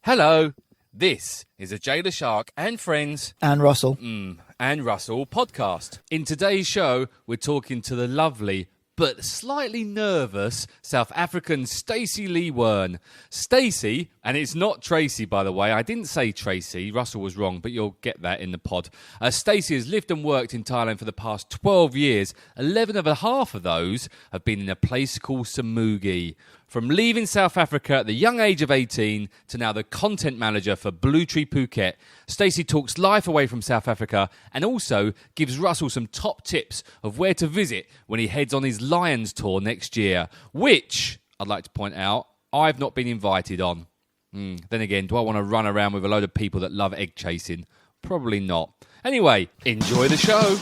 Hello, this is a Jayleshark and Friends And Russell. and Russell podcast. In today's show, we're talking to the lovely but slightly nervous South African Staci-Lee Wearne. Stacey, and it's not Tracy, by the way. I didn't say Tracy. Russell was wrong, but you'll get that in the pod. Stacey has lived and worked in Thailand for the past 12 years. 11 and a half of those have been in a place called Samui. From leaving South Africa at the young age of 18 to now the content manager for Blue Tree Phuket, Stacey talks life away from South Africa and also gives Russell some top tips of where to visit when he heads on his Lions tour next year, which, I'd like to point out, I've not been invited on. Then again, do I want to run around with a load of people that love egg chasing? Probably not. Anyway, enjoy the show.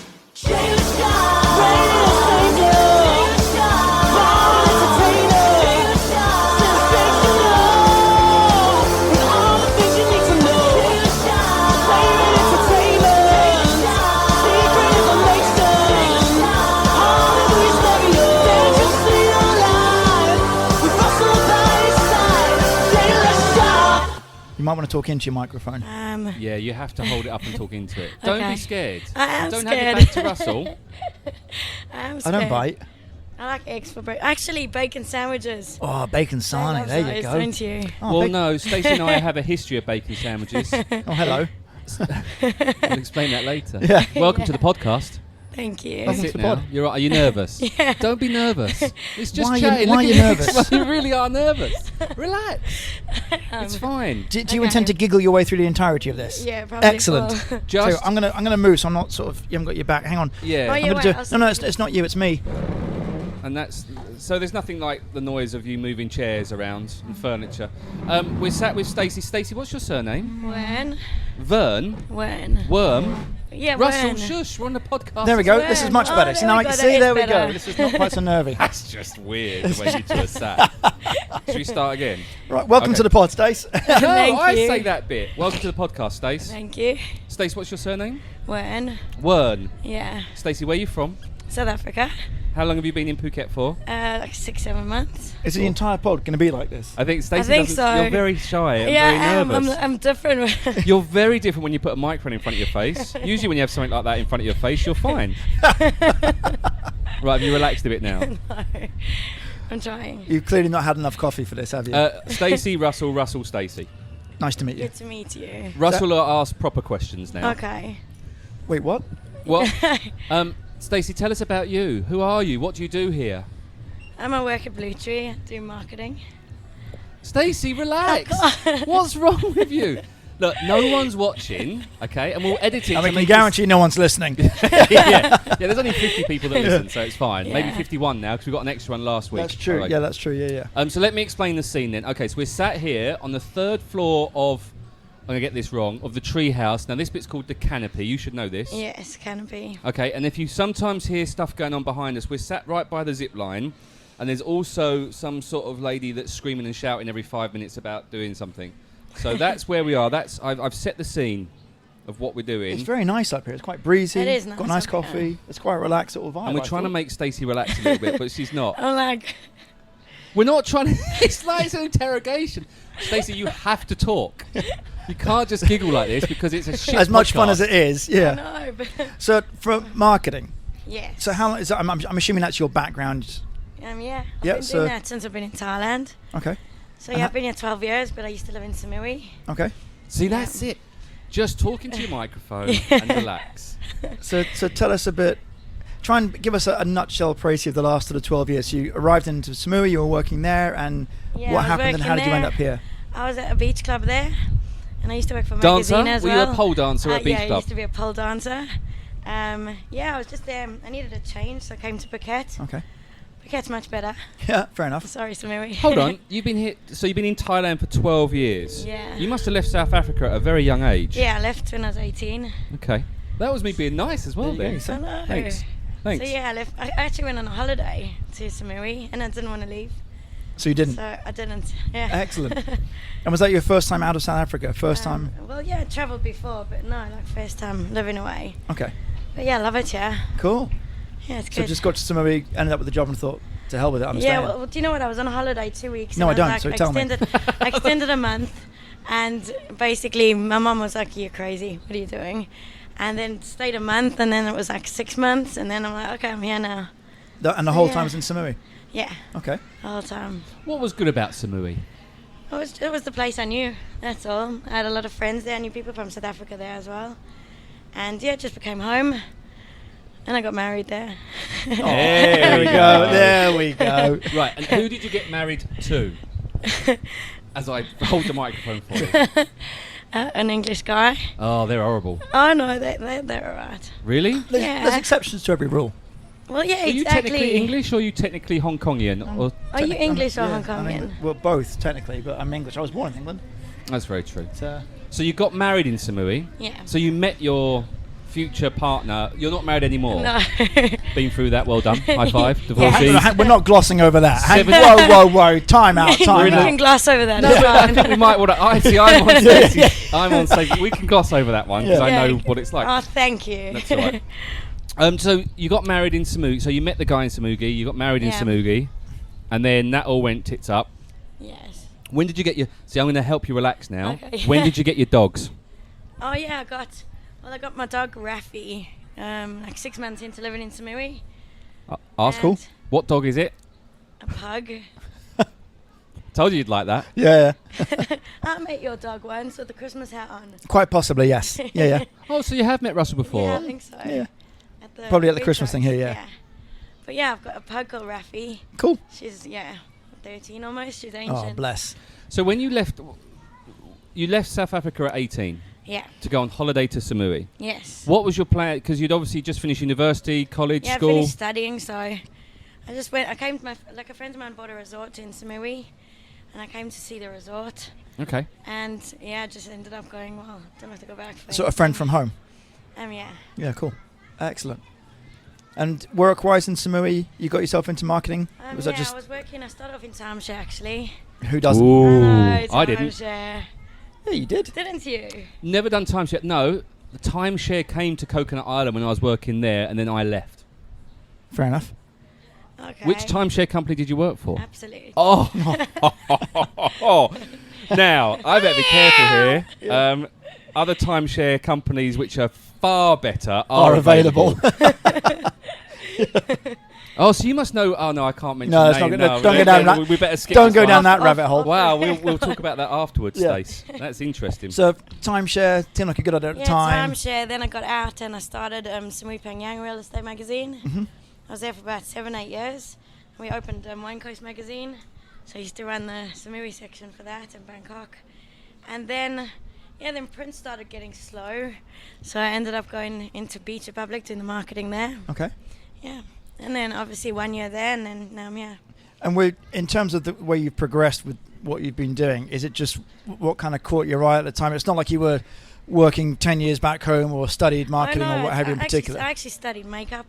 You might want to talk into your microphone. Yeah, you have to hold it up and talk into it. Don't be scared. I am Don't scared. have your back to Russell. I'm I scared. don't bite. I like eggs for breakfast. Actually, bacon sandwiches. Oh, bacon sarnie. Love There those, you go. Don't you? Oh, Well, bacon- no, Stacey and I have a history of bacon sandwiches. Oh, hello. I'll explain that later. Yeah. Welcome to the podcast. Thank you. Welcome Sit to the now. pod. You're right. Are you nervous? Yeah. Don't be nervous. It's just Why are you- chatting. why Look are at you this. nervous? You really are nervous. Relax. It's fine. Do you Okay. intend to giggle your way through the entirety of this? Yeah, probably. Excellent. will. Just So I'm gonna move, so I'm not sort of. You haven't got your back. Hang on. yeah. Oh, I'm yeah, gonna wait, do. I'll No, sit- it's not you. It's me. And that's so. There's nothing like the noise of you moving chairs around and furniture. We're sat with Stacey. Stacey, what's your surname? When? Vern. Worm. Yeah, Russell. when? Shush. We're on the podcast. There we go. When? This is much Oh, better. See there now we I go, can that see. is There we go. better. This is not quite so nervy. That's just weird the way you two are sat. Should we start again? Right. Welcome Okay. to the pod, Stace. No, Thank I you. say that bit. Welcome to the podcast, Stace. Thank you. Stace, what's your surname? When? Wearne. Yeah. Stacey, where are you from? South Africa. How long have you been in Phuket for? Like 6-7 months. Is the entire pod going to be like this? I think Stacey think doesn't. so. You're very shy and Yeah, very nervous. I'm different. You're very different when you put a microphone in front of your face. Usually when you have something like that in front of your face, you're fine. Right, have you relaxed a bit now? No. I'm trying. You've clearly not had enough coffee for this, have you? Stacey, Russell, Stacey. Nice to meet you. Good to meet you. Russell will ask proper questions now. Okay. Wait, what? What? Stacey, tell us about you. Who are you? What do you do here? I'm at work at Blue Tree, doing marketing. Stacey, relax. What's wrong with you? Look, no one's watching, okay, and we'll edit it. I to mean, make you guarantee no one's listening. yeah, there's only 50 people that listen, so it's fine. Maybe Yeah. 51 now because we got an extra one last week. That's true. Alright. Yeah, that's true. Yeah. So let me explain the scene then. Okay, so we're sat here on the third floor of, I'm going to get this wrong, of the tree house. Now this bit's called the canopy. You should know this. Yes, canopy. Okay, and if you sometimes hear stuff going on behind us, we're sat right by the zip line, and there's also some sort of lady that's screaming and shouting every 5 minutes about doing something. So that's where we are. I've set the scene of what we're doing. It's very nice up here. It's quite breezy. It is nice Got nice up here. coffee. It's quite a relaxed little vibe. And we're I trying to thought. make Stacey relax a little bit, but she's not. I'm like, We're not trying to. It's like it's an interrogation. Stacey, you have to talk. You can't just giggle like this because it's a shit as much fun podcast. as it is. Yeah. no, but So for marketing. yes. So how long is that? I'm assuming that's your background. Yeah. I've Yeah, been so- doing that since I've been in Thailand. Okay. So yeah, I've been here 12 years, but I used to live in Samui. Okay. See, that's it. Just talk into your microphone and relax. So tell us a bit. Try and give us a nutshell précis of the last sort of 12 years. You arrived into Samui, you were working there, and Yeah, what I was happened and how did you end working up here? I was at a beach club there, and I used to work for a Dancer? magazine as Were well. you a pole dancer at a beach Yeah, I club? used to be a pole dancer. Yeah, I was just there. I needed a change, so I came to Phuket. Okay. Phuket's much better. Yeah, fair enough. Sorry, Samui. Hold on, you've been here. So you've been in Thailand for 12 years. Yeah. You must have left South Africa at a very young age. Yeah, I left when I was 18. Okay. That was me being nice as well. There you Then. go. I know. Thanks. Thanks. So yeah, I left. I actually went on a holiday to Samui, and I didn't want to leave. So you didn't. So I didn't. Yeah. Excellent. And was that your first time out of South Africa? First time? Well, yeah, I travelled before, but no, like first time living away. Okay. But yeah, I love it. Yeah. Cool. Yeah, it's So good. just got to Samui, ended up with the job and thought, to hell with it, I'm Yeah, staying. well, do you know what? I was on a holiday 2 weeks. No, and I don't, like, so tell me. I extended a month, And basically, my mum was like, "You're crazy. What are you doing?" And then stayed a month, and then it was like 6 months, and then I'm like, "Okay, I'm here now." And the whole time was in Samui? Yeah, Okay. the whole time. What was good about Samui? It was the place I knew. That's all. I had a lot of friends there. I knew people from South Africa there as well. And yeah, it just became home. And I got married there. There we go. There we go. Right, and who did you get married to? As I hold the microphone for you. An English guy. Oh, they're horrible. Oh no, they're alright. Really? There's exceptions to every rule. Well, yeah, Are you exactly. technically English or are you technically Hong Kongian? Or Are you English or Yeah, Hong Kongian? well, both technically, but I'm English. I was born in England. That's very true. So, So you got married in Samui. Yeah. So you met your future partner. You're not married anymore. No. Been through that. Well done. High five. Yeah. Divorcees. we're not glossing over that. Seven- Whoa. Time out. we Time can out. gloss over that. No, it's but I fine. think we might want to. I see. I'm on Stacey. I'm on Stacey. We can gloss over that one because Yeah. I know what it's like. Oh, thank you. That's all right. So you got married in Samui. So you met the guy in Samugi. You got married in Yeah. Samugi, and then that all went tits up. Yes. When did you get your? See, I'm going to help you relax now. Okay. When did you get your dogs? Oh yeah, I got my dog Raffy. Like 6 months into living in Samui. Ask. Cool. What dog is it? A pug. Told you you'd like that. Yeah. I met your dog once with the Christmas hat on. Quite possibly, yes. Yeah. Oh, so you have met Russell before? Yeah, I think so. Yeah. At Probably at the food Christmas thing trucks, here, yeah. But yeah, I've got a pug called Raffy. Cool. She's 13 almost. She's Oh, ancient. bless. So when you left South Africa at 18 Yeah. to go on holiday to Samui. Yes. What was your plan? Because you'd obviously just finished university, college, Yeah, I school. finished studying, so I just went. I came to a friend of mine bought a resort in Samui, and I came to see the resort. Okay. And yeah, I just ended up going, well, don't have to go back. For So a friend from home. yeah. Yeah, cool. Excellent. And work-wise in Samui, you got yourself into marketing? Was that I just was working. I started off in timeshare actually. who doesn't? Ooh, I I didn't. Timeshare. Yeah, you did. Didn't you? Never done timeshare. No, the timeshare came to Coconut Island when I was working there, and then I left. Fair enough. Okay. Which timeshare company did you work for? Absolutely. Oh. Now, I better be careful here. Other timeshare companies which are far better are available. Oh, so you must know. Oh no, I can't mention. No, it's not name. good. No, Don't go down that. We better skip. Don't this go one. down that rabbit hole. Wow, we'll talk about that afterwards, Yeah. Stace. That's interesting. So timeshare seemed like a good idea at the time. timeshare. Then I got out and I started Samui Pyongyang Real Estate Magazine. Mm-hmm. I was there for about 7-8 years. We opened Wine Coast Magazine, so I used to run the Samui section for that in Bangkok. And then print started getting slow, so I ended up going into Beach Republic doing the marketing there. Okay. Yeah, and then obviously 1 year there, and then now I'm here. And in terms of the way you've progressed with what you've been doing, is it just what kind of caught your eye at the time? It's not like you were working 10 years back home or studied marketing or what have you in particular. I actually studied makeup.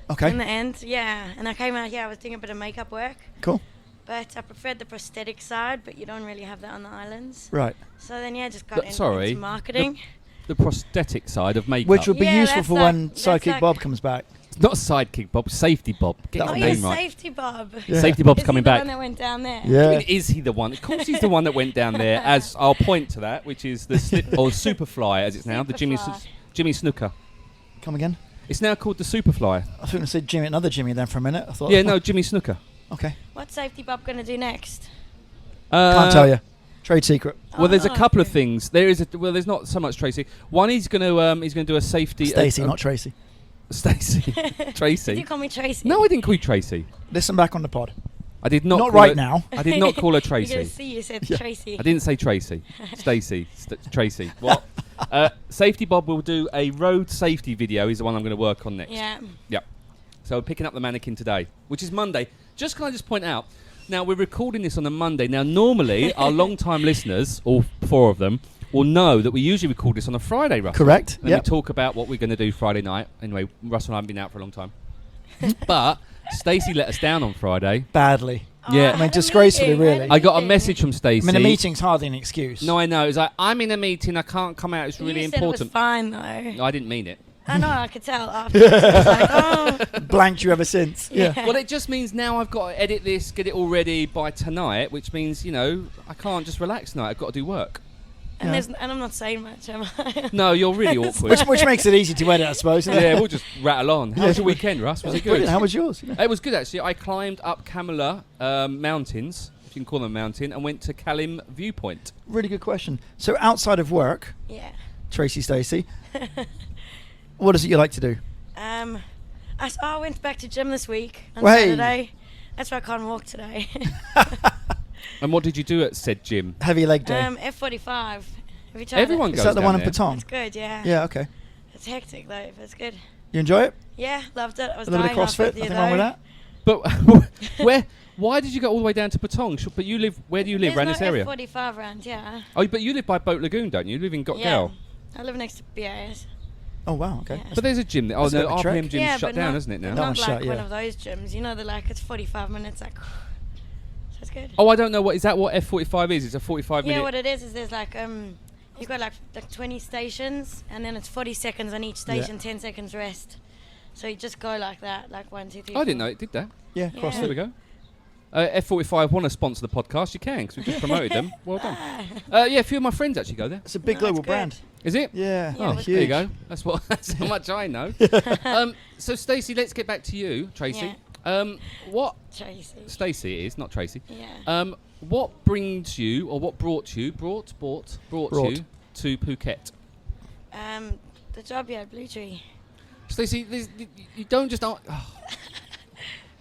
Okay. In the end, yeah, and I came out here. I was doing a bit of makeup work. Cool. But I preferred the prosthetic side, but you don't really have that on the islands. Right. So then, just got Sorry, into marketing. The prosthetic side of makeup. Which would be Yeah, useful that's for like- when that's Sidekick like- Bob comes back. It's not sidekick Bob, safety Bob. Get Oh, the Oh, name yeah, right. Safety Bob. Yeah. Safety Bob's Is coming he the back. one that went down there? Yeah. I mean, is he the one? Of course, he's the one that went down there. As I'll point to that, which is the Superfly, as it's now, the Jimmy Snuka. Come again? It's now called the Superfly. I was going to say Jimmy, another Jimmy then for a minute. I thought. Yeah, no, Jimmy Snuka. Okay. What's Safety Bob going to do next? Can't tell you. Trade secret. Well, there's a Oh, couple of okay. things. There's not so much Tracy. One, he's going to do a safety. Stacey, not Tracy. Stacey. Did Tracy. you call me Tracy? No, I didn't call you Tracy. Listen back on the pod. I did not. Not call right her- now. I did not call her You're going Tracy. to see you said Yeah. Tracy. I didn't say Tracy. Stacey. Tracy. What? Safety Bob will do a road safety video. Is the one I'm going to work on next. Yeah. Yep. So picking up the mannequin today, which is Monday. Can I just point out? Now we're recording this on a Monday. Now normally our long-time listeners, all 4 of them, will know that we usually record this on a Friday, Russell. Correct. And Yep. we talk about what we're going to do Friday night. Anyway, Russell and I haven't been out for a long time. But Stacey let us down on Friday. Badly. Yeah. Oh, I mean, disgracefully, really. I got a message from I Stacey. mean, a meeting's hardly an excuse. No, I know. It was like, I'm in a meeting. I can't come out. It's really you said important. It was fine though. No, I didn't mean it. I know. I could tell after. It's like, oh. Blanked you ever since. Yeah. Yeah. Well, it just means now I've got to edit this, get it all ready by tonight, which means, I can't just relax tonight. I've got to do work. And, and I'm not saying much, am I? No, you're really awkward. which makes it easy to edit, I suppose. Yeah, we'll just rattle on. How was your weekend, Russ? Was it good? Brilliant. How was yours? It was good, actually. I climbed up Kamala Mountains, if you can call them a mountain, and went to Kalim Viewpoint. Really good question. So outside of work, Yeah. Tracy Staci, what is it you like to do? I went back to gym this week on Hey. Saturday. That's why I can't walk today. And what did you do at said gym? Heavy leg day. F45. Have you tried Everyone it? goes Is that the down one in there. Patong? It's good, yeah. Yeah, okay. It's hectic though, but it's good. You enjoy it? Yeah, loved it. I was A little bit dying of CrossFit? halfway Nothing through wrong with though. that? But why did you go all the way down to Patong? But you live, where do you live, There's around this area? F45 around, yeah. Oh, but you live by Boat Lagoon, don't you? You live in Gotgal. Yeah. I live next to BAS. Oh, wow, okay. Yeah. But there's a gym there. Oh, That's a no, bit of a trek. RPM gym's Yeah, shut but down, not- isn't it now? That Not one's like shut, one yeah. of those gyms. You know, they're like, it's 45 minutes, like, so it's good. Oh, I don't know. Is that what F45 is? It's a 45 Yeah, minute... what it is there's like, you've got like 20 stations, and then it's 40 seconds on each station, 10 seconds rest. So you just go like that, like 1, 2, 3. I didn't know it did that. Yeah, Yeah. CrossFit. There we go. F45 want to sponsor the podcast, you can, because we've just promoted them. Well done. Yeah, a few of my friends actually go there. It's a big No, global it's good. brand. Is it? Yeah, Yeah, Oh, it's there you huge. go. That's how much I know. So, Stacey, let's get back to you, Tracy. What Tracy. Stacey it is, not Tracy. Yeah. What brings you, or what brought you to Phuket? The job here at Blue Tree. Stacey, you don't just...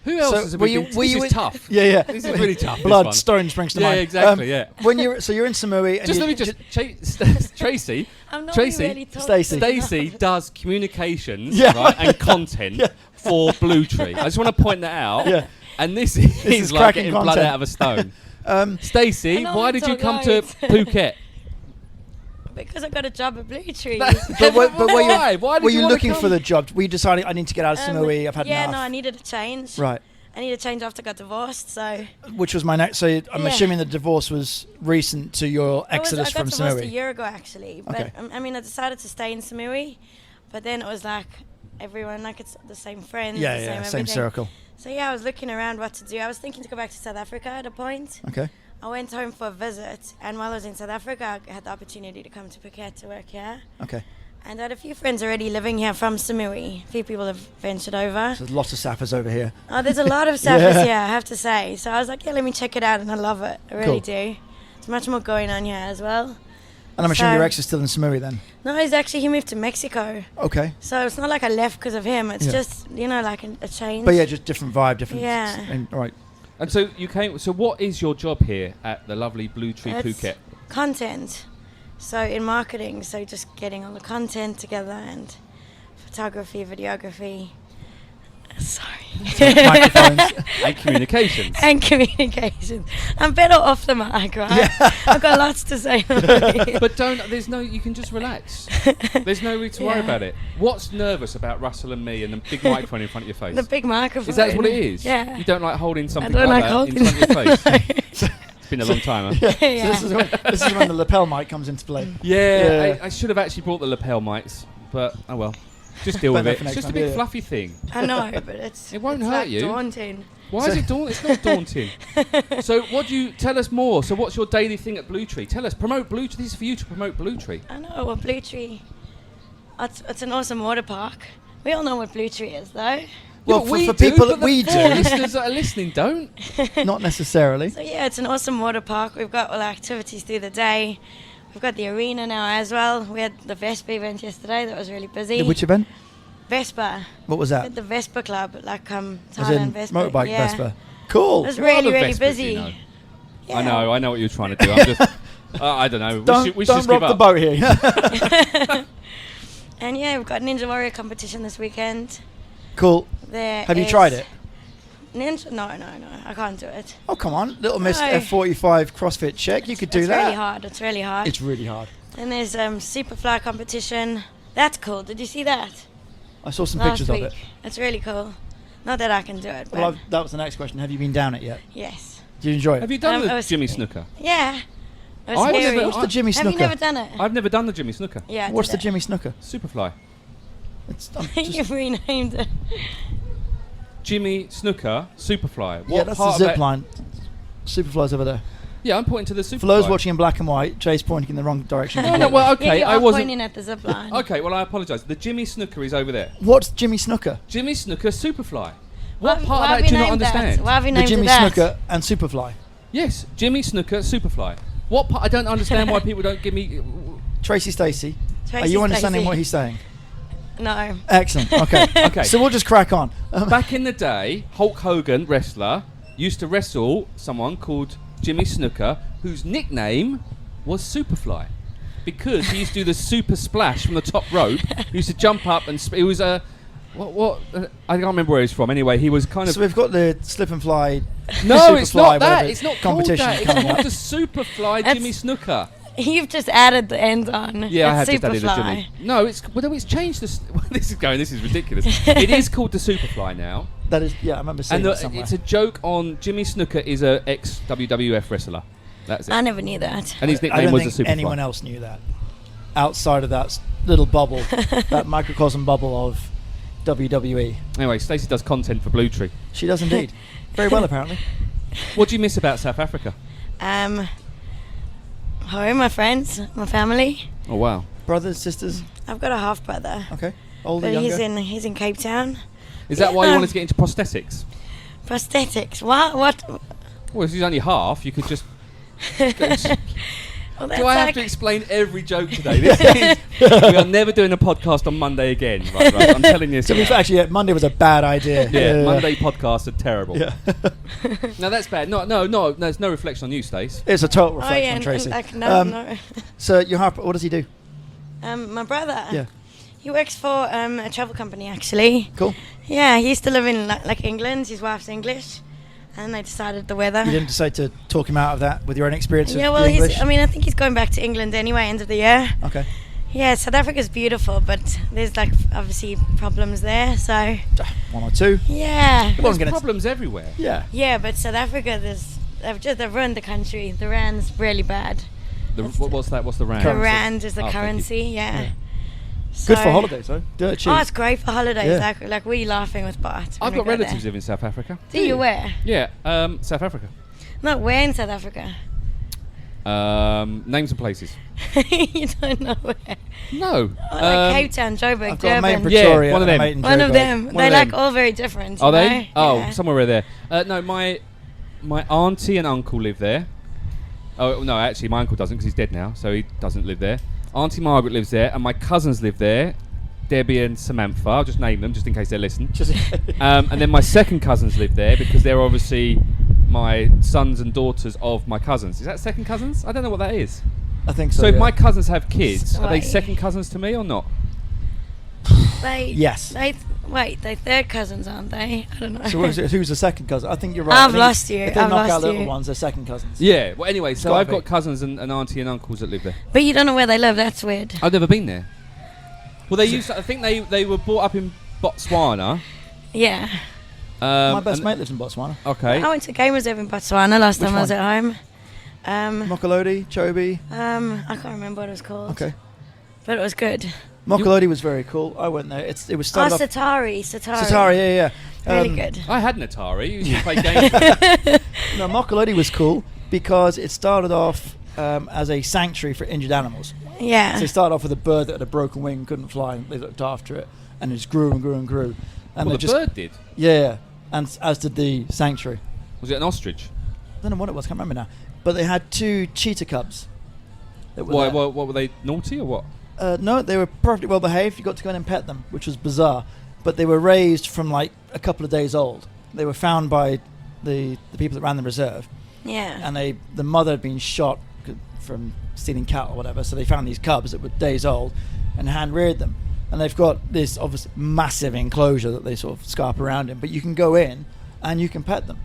Who else So has were you- this were you is in- tough. Yeah. This is really tough. this Blood, one. stone springs to Yeah, mind. exactly, yeah. When you're in Samui, and Just you let me just... Tracy, I'm not Tracy, really talking. Stacey. Stacey does communications Yeah. right, and content Yeah. for Blue Tree. I just want to point that out. Yeah. And this is is like cracking getting blood content. out of a stone. I Stacey, I know why it's did you all come to right. Phuket? Because I got a job at Blue Tree. but Why? Why did were you you wanna looking come? for the job? Were you deciding I need to get out of Samui? I've had yeah, enough. no, I needed a change. Right. I needed a change after I got divorced, so... Which was my next. So I'm Yeah. assuming the divorce was recent to your exodus I got from divorced a Samui. year ago, actually. But, Okay. I mean, I decided to stay in Samui, but then it was like everyone, like it's the same friends, Yeah, the yeah, same same everything. circle. So yeah, I was looking around what to do. I was thinking to go back to South Africa at a point. Okay. I went home for a visit, and while I was in South Africa, I had the opportunity to come to Phuket to work here. Okay. And I had a few friends already living here from Samui. A few people have ventured over. So there's lots of sappers over here. Oh, there's a lot of surfers Yeah. here, I have to say. So I was like, yeah, let me check it out, and I love it. I really do. There's much more going on here as well. And I'm assuming So- your ex is still in Samui then. No, he moved to Mexico. Okay. So it's not like I left because of him. It's Yeah. just, like a change. But yeah, just different vibe, different. Yeah. All right. And so you came. So what is your job here at the lovely Blue Tree It's Phuket? content. So in marketing, so just getting all the content together and photography, videography. Sorry. Microphones. And communications. And communication. I'm better off the mic, right? I've got lots to say. But you can just relax. There's no need to worry Yeah. about it. What's nervous about Russell and me and the big microphone in front of your face? The big microphone. Is that what it is? Yeah. You don't like holding something don't like like that in holding front of your face? It's been a long time, huh? Yeah. So this is when the lapel mic comes into play. Yeah, Yeah. I should have actually brought the lapel mics, but oh well. Just deal with Better it. for It's next just a time, big yeah. fluffy thing. I know, but it's It won't it's hurt like you. daunting. Why is it daunting? It's not daunting. So what do you... Tell us more. So what's your daily thing at Blue Tree? Tell us. Promote Blue Tree. This is for you to promote Blue Tree. I know, well, Blue Tree, it's an awesome water park. We all know what Blue Tree is, though. Well, Yeah, for we people do, that but we the four do. listeners that are listening don't. Not necessarily. So yeah, it's an awesome water park. We've got all the activities through the day. We've got the arena now as well. We had the Vespa event yesterday. That was really busy. Which event? Vespa. What was that? At the Vespa Club, like As in Thailand Vespa. motorbike yeah. Vespa. Cool. It was What really, other really Vespas busy. do you know? Yeah. I know what you're trying to do. I'm just... I don't know. We should Don't just rock give the up. boat here. And yeah, we've got Ninja Warrior competition this weekend. Cool. There Have you is tried it? Ninja? No, I can't do it. Oh, come on. Little Miss No. F45 CrossFit check. You could do It's that. really hard. It's really hard. It's really hard. And there's Superfly competition. That's cool. Did you see that? I saw some Last pictures week. of it. It's really cool. Not that I can do it, but Well, that was the next question. Have you been down it yet? yes. Did you enjoy it? Have you done I the was- Jimmy Snooker? Yeah. It was I've scary. never- What's the Jimmy Have Snuka? you never done it? I've never done the Jimmy Snooker. Yeah. I What's did the Jimmy Snuka? Superfly. I'm it. just, You've renamed it. Jimmy Snooker, Superfly. yeah, that's the part of zip that- line. Superfly's over there. Yeah, I'm pointing to the Superfly. For those watching in black and white, Jay's pointing in the wrong direction. No, well, okay, yeah, I wasn't pointing at the zip line. Okay, well, I apologise. The Jimmy Snuka is over there. What's Jimmy Snuka? Jimmy Snuka Superfly. What Why part have of that you do you not named that? understand? Why have you The named Jimmy it that? Snuka and Superfly. Yes, Jimmy Snuka Superfly. What part? I don't understand why people don't give me. Tracy Staci. Tracy Are you understanding Staci. what he's saying? No. Excellent. Okay. Okay. So we'll just crack on. Back in the day, Hulk Hogan, wrestler, used to wrestle someone called Jimmy Snuka, whose nickname was Superfly, because he used to do the super splash from the top rope. He used to jump up and it was a I can't remember where he's from. Anyway, he was kind of. So we've got the slip and fly. No, Superfly, it's not that. whatever It's not called competition that. It's coming called up. the Superfly That's- Jimmy Snuka. You've just added the end on. Yeah, I have It's just added a Superfly. Jimmy. No, it's changed. This is ridiculous. It is called the Superfly now. That is, yeah, I remember seeing And that somewhere. it's a joke on Jimmy Snuka is a ex WWF wrestler. That's it. I never knew that. And his I nickname don't was think the Superfly. anyone else knew that outside of that little bubble, that microcosm bubble of WWE. Anyway, Stacey does content for Blue Tree. She does indeed. Very well, apparently. What do you miss about South Africa? Home, my friends, my family. Oh wow. Brothers, sisters. I've got a half brother, Okay. Older, but younger. he's in Cape Town. Is that why you Yeah. wanted to get into prosthetics? Prosthetics. What? Well, if he's only half, you could just. Well, Do I have to explain every joke today? We are never doing a podcast on Monday again. Right, I'm telling you. To be fair, actually, yeah, Monday was a bad idea. Yeah, Monday podcasts are terrible. Yeah. No, that's bad. No, there's no reflection on you, Stace. It's a total Oh reflection yeah, on Tracy. no. So your half, what does he do? My brother. Yeah. He works for a travel company actually. Cool. Yeah, he used to live in like England. His wife's English, and they decided the weather. You didn't decide to talk him out of that with your own experience Yeah, of well, the English? I think he's going back to England anyway, end of the year. Okay. Yeah, South Africa's beautiful, but there's like obviously problems there. So One or two. yeah, There's gonna- problems everywhere. Yeah. yeah, but South Africa, they've ruined the country. The rand's really bad. What's that? What's the rand? The Currency. rand is the Oh, thank you. currency. Yeah. Yeah. So Good for holidays, though. Dirt cheap. Oh, it's great for holidays. Yeah. Like we're laughing with Bart. when I've we got go relatives there. live in South Africa. Do you where? Yeah, South Africa. Not where in South Africa. Names of places. You don't know where. No. Oh, like Cape Town, Joburg, I've got a mate in Durban. Yeah, Pretoria. one of and a them. mate in One of Joburg. them. One They're of like them. all very different. Are you they? know? Oh, Yeah. somewhere there. No, my auntie and uncle live there. Oh no, actually, my uncle doesn't because he's dead now, so he doesn't live there. Auntie Margaret lives there, and my cousins live there. Debbie and Samantha. I'll just name them just in case they listen. And then my second cousins live there because they're obviously my sons and daughters of my cousins. Is that second cousins? I don't know what that is. I think so. So if yeah. my cousins have kids, are they Wait. second cousins to me or not? Yes. They're third cousins, aren't they? I don't know. So who's the second cousin? I think you're right. I've I think lost you. If they I've knock out lost little you. ones, they're second cousins. Yeah. Well, anyway, so gotta I've be. got cousins and auntie and uncles that live there. But you don't know where they live. That's weird. I've never been there. Well, they used. I think they were brought up in Botswana. Yeah. My best and- mate lives in Botswana. Okay. I went to game reserve in Botswana last Which time I was one? at home. Mokolodi, Chobe. I can't remember what it was called. Okay. But it was good. Mokolodi was very cool. I went there. It was started off. Satari. Satari, yeah. Really good. I had an Atari. You used to play games. No, Mokolodi was cool because it started off as a sanctuary for injured animals. Yeah. So it started off with a bird that had a broken wing, couldn't fly, and they looked after it, and it just grew and grew and grew. And Well, they the just bird did. yeah, and as did the sanctuary. Was it an ostrich? I don't know what it was, can't remember now. But they had 2 cheetah cubs. that were Why? there. What were they? Naughty or what? No, they were perfectly well behaved. You got to go in and pet them, which was bizarre. But they were raised from like a couple of days old. They were found by the people that ran the reserve, Yeah. and the mother had been shot from stealing cattle or whatever. So they found these cubs that were days old, and hand reared them. And they've got this obviously massive enclosure that they sort of scarp around in. But you can go in and you can pet them.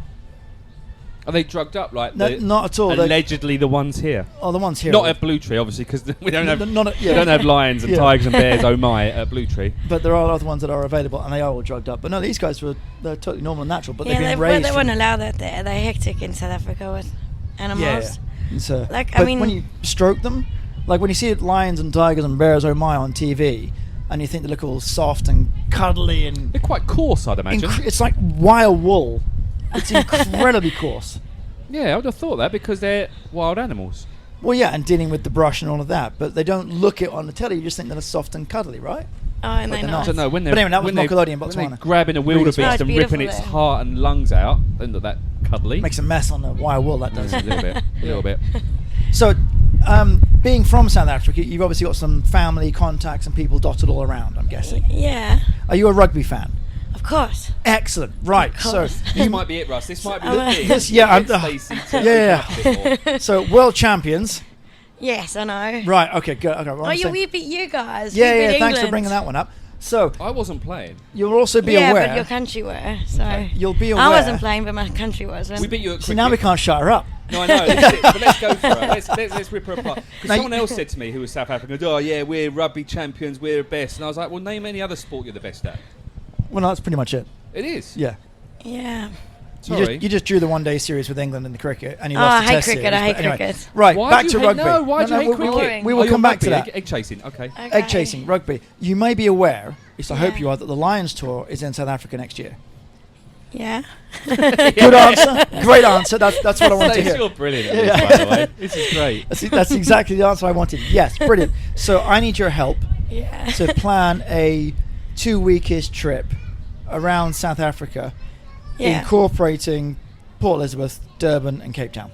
Are they drugged up like No, not at all. They're- allegedly the ones here? Oh, the ones here. Not are- at Blue Tree, obviously, because we don't have yeah. we don't have lions and Yeah. tigers and bears. Oh my, at Blue Tree. But there are other ones that are available, and they are all drugged up. But no, these guys they're totally normal and natural. But Yeah, they've been they raised. wouldn't from- allow that there. They're hectic in South Africa with animals. So, Like, I but mean- when you stroke them, like when you see lions and tigers and bears, oh my, on TV, and you think they look all soft and cuddly and They're quite coarse, I'd imagine. it's like wild wool. It's incredibly coarse. Yeah, I would have thought that because they're wild animals. Well, yeah, and dealing with the brush and all of that, but they don't look it on the telly. You just think they're soft and cuddly, right? Oh, and But they they're not. not. I don't know when they're But anyway, that was when Makelodi in when Botswana. they're grabbing a wildebeest Oh, it's and ripping beautiful its there. heart and lungs out. Don't look that cuddly. Makes a mess on the wire wool, that does. a little bit, a little bit. So, being from South Africa, you've obviously got some family contacts and people dotted all around, I'm guessing. Yeah, Are you a rugby fan? of course. Excellent. Right. Of So, course. This might be it, Russ. This might be the I'm- thing. This- yeah, Get I'm- Stacey to yeah, open up a bit more. so world champions. Yes, I know. Right. Okay. Good. Okay. Oh, we beat you guys. Yeah, we yeah. beat Thanks for England. bringing that one up. So I wasn't playing. you'll also be Yeah, aware. but your country were. So You'll be aware. I wasn't playing, but my country was. We beat you at See, cricket. now we can't shut her up. No, I know. But let's go for it. Let's rip her apart. Now Because someone else said to me who was South African, "Oh yeah, we're rugby champions. We're the best." And I was like, "Well, name any other sport you're the best at." Well, no, that's pretty much it. It is. Yeah. Yeah. Sorry. You just drew the one-day series with England in the cricket, and you Oh, lost I the hate test cricket, series. I hate But anyway, cricket. Right, Why back do to you rugby. Hate, no, why do you hate we- cricket? We will Oh, you're come back to rugby, that. Egg chasing. Okay. Okay. Egg chasing, rugby. You may be aware, at least I hope Yeah. you are, that the Lions tour is in South Africa next year. Yeah. Good answer. Great answer. That's what I want to Stacey, hear. you're brilliant at Yeah. this, by the way. This is great. That's exactly the answer I wanted. Yes, brilliant. So I need your help Yeah. to plan a 2-weekish trip around South Africa, Yeah. incorporating Port Elizabeth, Durban, and Cape Town.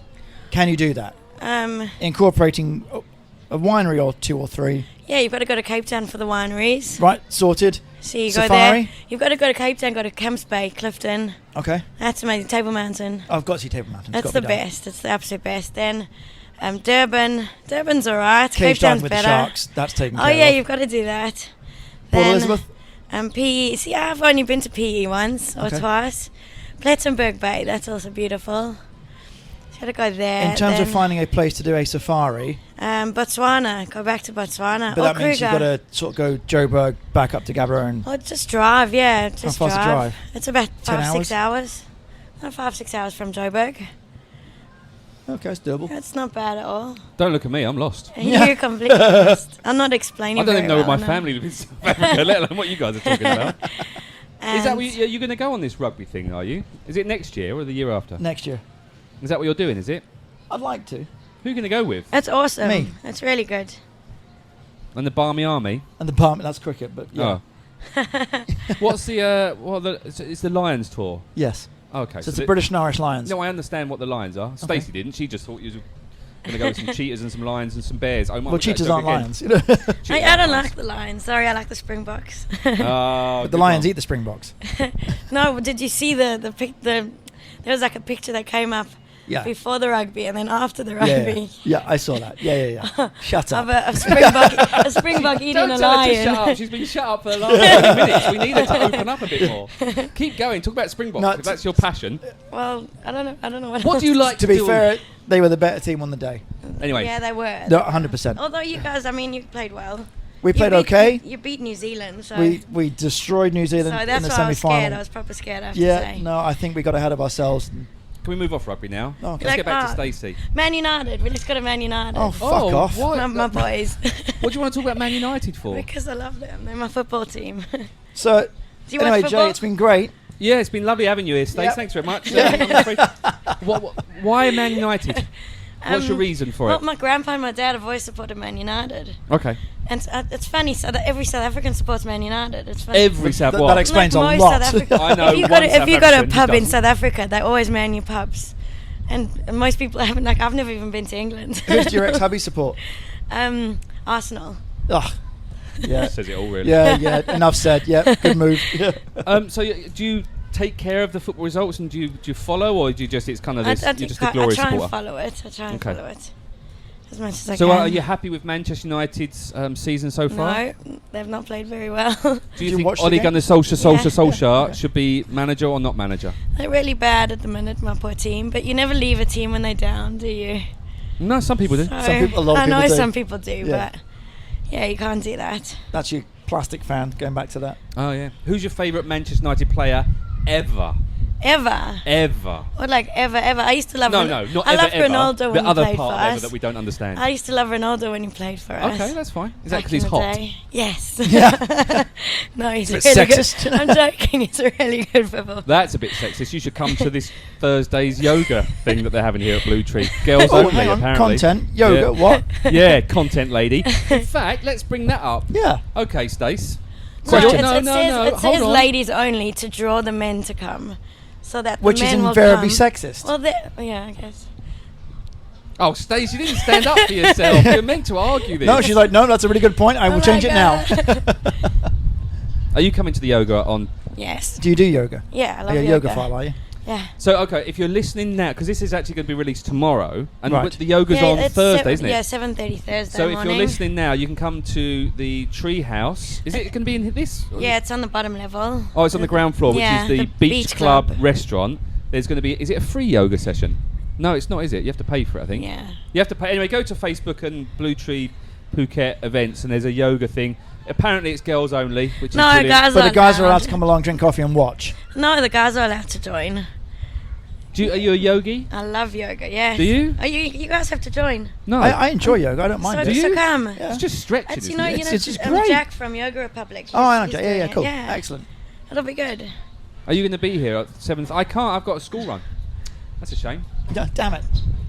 Can you do that? Incorporating a winery or 2 or 3. Yeah, you've got to go to Cape Town for the wineries. Right, sorted. So you Safari? go there. You've got to go to Cape Town, go to Camps Bay, Clifton. Okay. That's amazing. Table Mountain. I've got to see Table Mountain. It's That's got the to be done. best. It's the absolute best. Then Durban. Durban's all right. Cape Cage Dive Town's with better. the Sharks. That's taken Oh care yeah, of. you've got to do that. Port Then, Elizabeth? PE. See, I've only been to PE once or Okay. twice. Plettenberg Bay. That's also beautiful. Got to go there. In terms of then, finding a place to do a safari, Botswana. Go back to Botswana. but or that means you've got Kruger. to sort of go Joburg, back up to Gaborone. Oh, just drive, yeah. Just far's the drive? It's about 10 5-6 hours. Not 5-6 hours from Joburg. Okay, it's doable. That's not bad at all. Don't look at me. I'm lost. And you're completely lost. I'm not explaining. I don't even know very what my well, no. family lives in South Africa, let alone what you guys are talking about. Is that And what you're going to go on this rugby thing, are you? Is it next year or the year after? Next year. Is that what you're doing, is it? I'd like to. Who are you going to go with? That's awesome. Me. That's really good. And the Barmy Army? And the department, that's cricket, but yeah. Oh. What's the, it's the Lions tour? Yes. Oh, okay. So it's the British and Irish Lions. No, I understand what the Lions are. Stacey didn't. She just thought you was going to go with some cheetahs and some lions and some bears. Oh, Well, cheetahs aren't lions. you know. I don't like the Lions. Sorry, I like the Springboks. Oh, But the Lions eat the Springboks. No, did you see the there was like a picture that came up Yeah. before the rugby and then after the Yeah, rugby. yeah. Yeah, I saw that. Yeah. Shut up. Of a Springbok eating Don't a tell her to lion. shut up. She's been shut up for the last 20 minutes. We need her to open up a bit more. Keep going. Talk about Springboks, No, if that's your passion. Well, I don't know what. What else do you like To to be do? fair, they were the better team on the day. Anyway, Yeah, they were. No, 100%. Although you guys, I mean, you played well. We played You beat- okay. You beat New Zealand, so We destroyed New Zealand so in that's the why I was scared. I semi-final. was proper scared. I have to Yeah, say. no, I think we got ahead of ourselves. can we move off rugby now? Oh, okay. Let's get back to Ah, Stacey. Man United. We just got to Man United. Oh, fuck off. What? my boys. What do you want to talk about Man United for? Because I love them. They're my football team. So, Do you anyway, watch Jay, football? it's been great. Yeah, it's been lovely having you here, Stacey. Yep. Thanks very much. Why Man United? What's your reason for Well, it? my grandpa and my dad have always supported Man United. Okay. And it's funny, so that every South African supports Man United. It's funny. Every South That what? explains a most lot. South Africa- I know if you one go to, South if you go to a African who pub in doesn't. South Africa, they're always Man U pubs. And most people haven't, like, I've never even been to England. Who's do your ex-hubby support? Arsenal. Ugh. Yeah. Says it all, really. Yeah. Enough said. Yeah, good move. Yeah. So do you take care of the football results and do you follow, or do you just it's kind of this? I You're just a I glorious try and supporter. follow it. I try and Okay. follow it as much as I So can. are you happy with Manchester United's season so far? No, they've not played very well. Do you you think watch the Ole game? Gunnar Solskjaer Yeah. should be manager or not manager? They're really bad at the minute, my poor team. But you never leave a team when they're down, do you? No, some people do. So, A lot of I know people do. some people do, Yeah. but yeah, you can't do that. That's your plastic fan, going back to that. Oh yeah. Who's your favourite Manchester United player ever? Ever. Or like ever. I used to love No, not I ever, loved Ronaldo when the he other played part for of ever us. that we don't understand. I used to love Ronaldo when he played for us. Okay, that's fine. Is that Back because he's in the hot? day. Yes. Yeah. No, he's It's really sexist. good. I'm joking. He's a really good football. That's a bit sexist. You should come to this Thursday's yoga thing that they're having here at Blue Tree. Girls Oh, only, hang on. apparently. Content. Yoga. Yeah. What? Yeah, content lady. In fact, let's bring that up. Yeah. Okay, Stace. Question. No, it hold says on. ladies only to draw the men to come, so that Which the is men will invariably come. sexist. Well, yeah, I guess. Oh, Stace, you didn't stand up for yourself. You're meant to argue this. No, she's like, no, that's a really good point. I will Oh change my it now. God. Are you coming to the yoga on... Yes. Do you do yoga? Yeah, I love Are you a yoga. yoga file, are you? Yeah. So, okay, if you're listening now, because this is actually going to be released tomorrow, and Right. the yoga's Yeah, on it's Thursday, isn't it? Yeah, 7:30 Thursday So if morning. you're listening now, you can come to the Tree House. Is it going to be in this? Yeah, it's on the bottom level. Oh, it's on the ground floor, which Yeah, is the the Beach Beach Club Club. restaurant. There's going to be... Is it a free yoga session? No, it's not, is it? You have to pay for it, I think. Yeah. You have to pay. Anyway, go to Facebook and Blue Tree Phuket events, and there's a yoga thing. Apparently, it's girls only, which No, is brilliant. guys But the guys are allowed allowed. to come along, drink coffee, and watch. No, the guys are allowed to join. Are you a yogi? I love yoga. Yes. Do you? Oh, you guys have to join. No. I enjoy yoga. I don't mind So it. Do you? come. Yeah. It's just stretching, It's, isn't you know, it? It's great. Jack from Yoga Republic. Oh, I know he's Jack. Yeah, doing yeah, it. cool. Yeah. Excellent. It'll be good. Are you going to be here at 7th? I can't. I've got a school run. That's a shame. Yeah, damn it.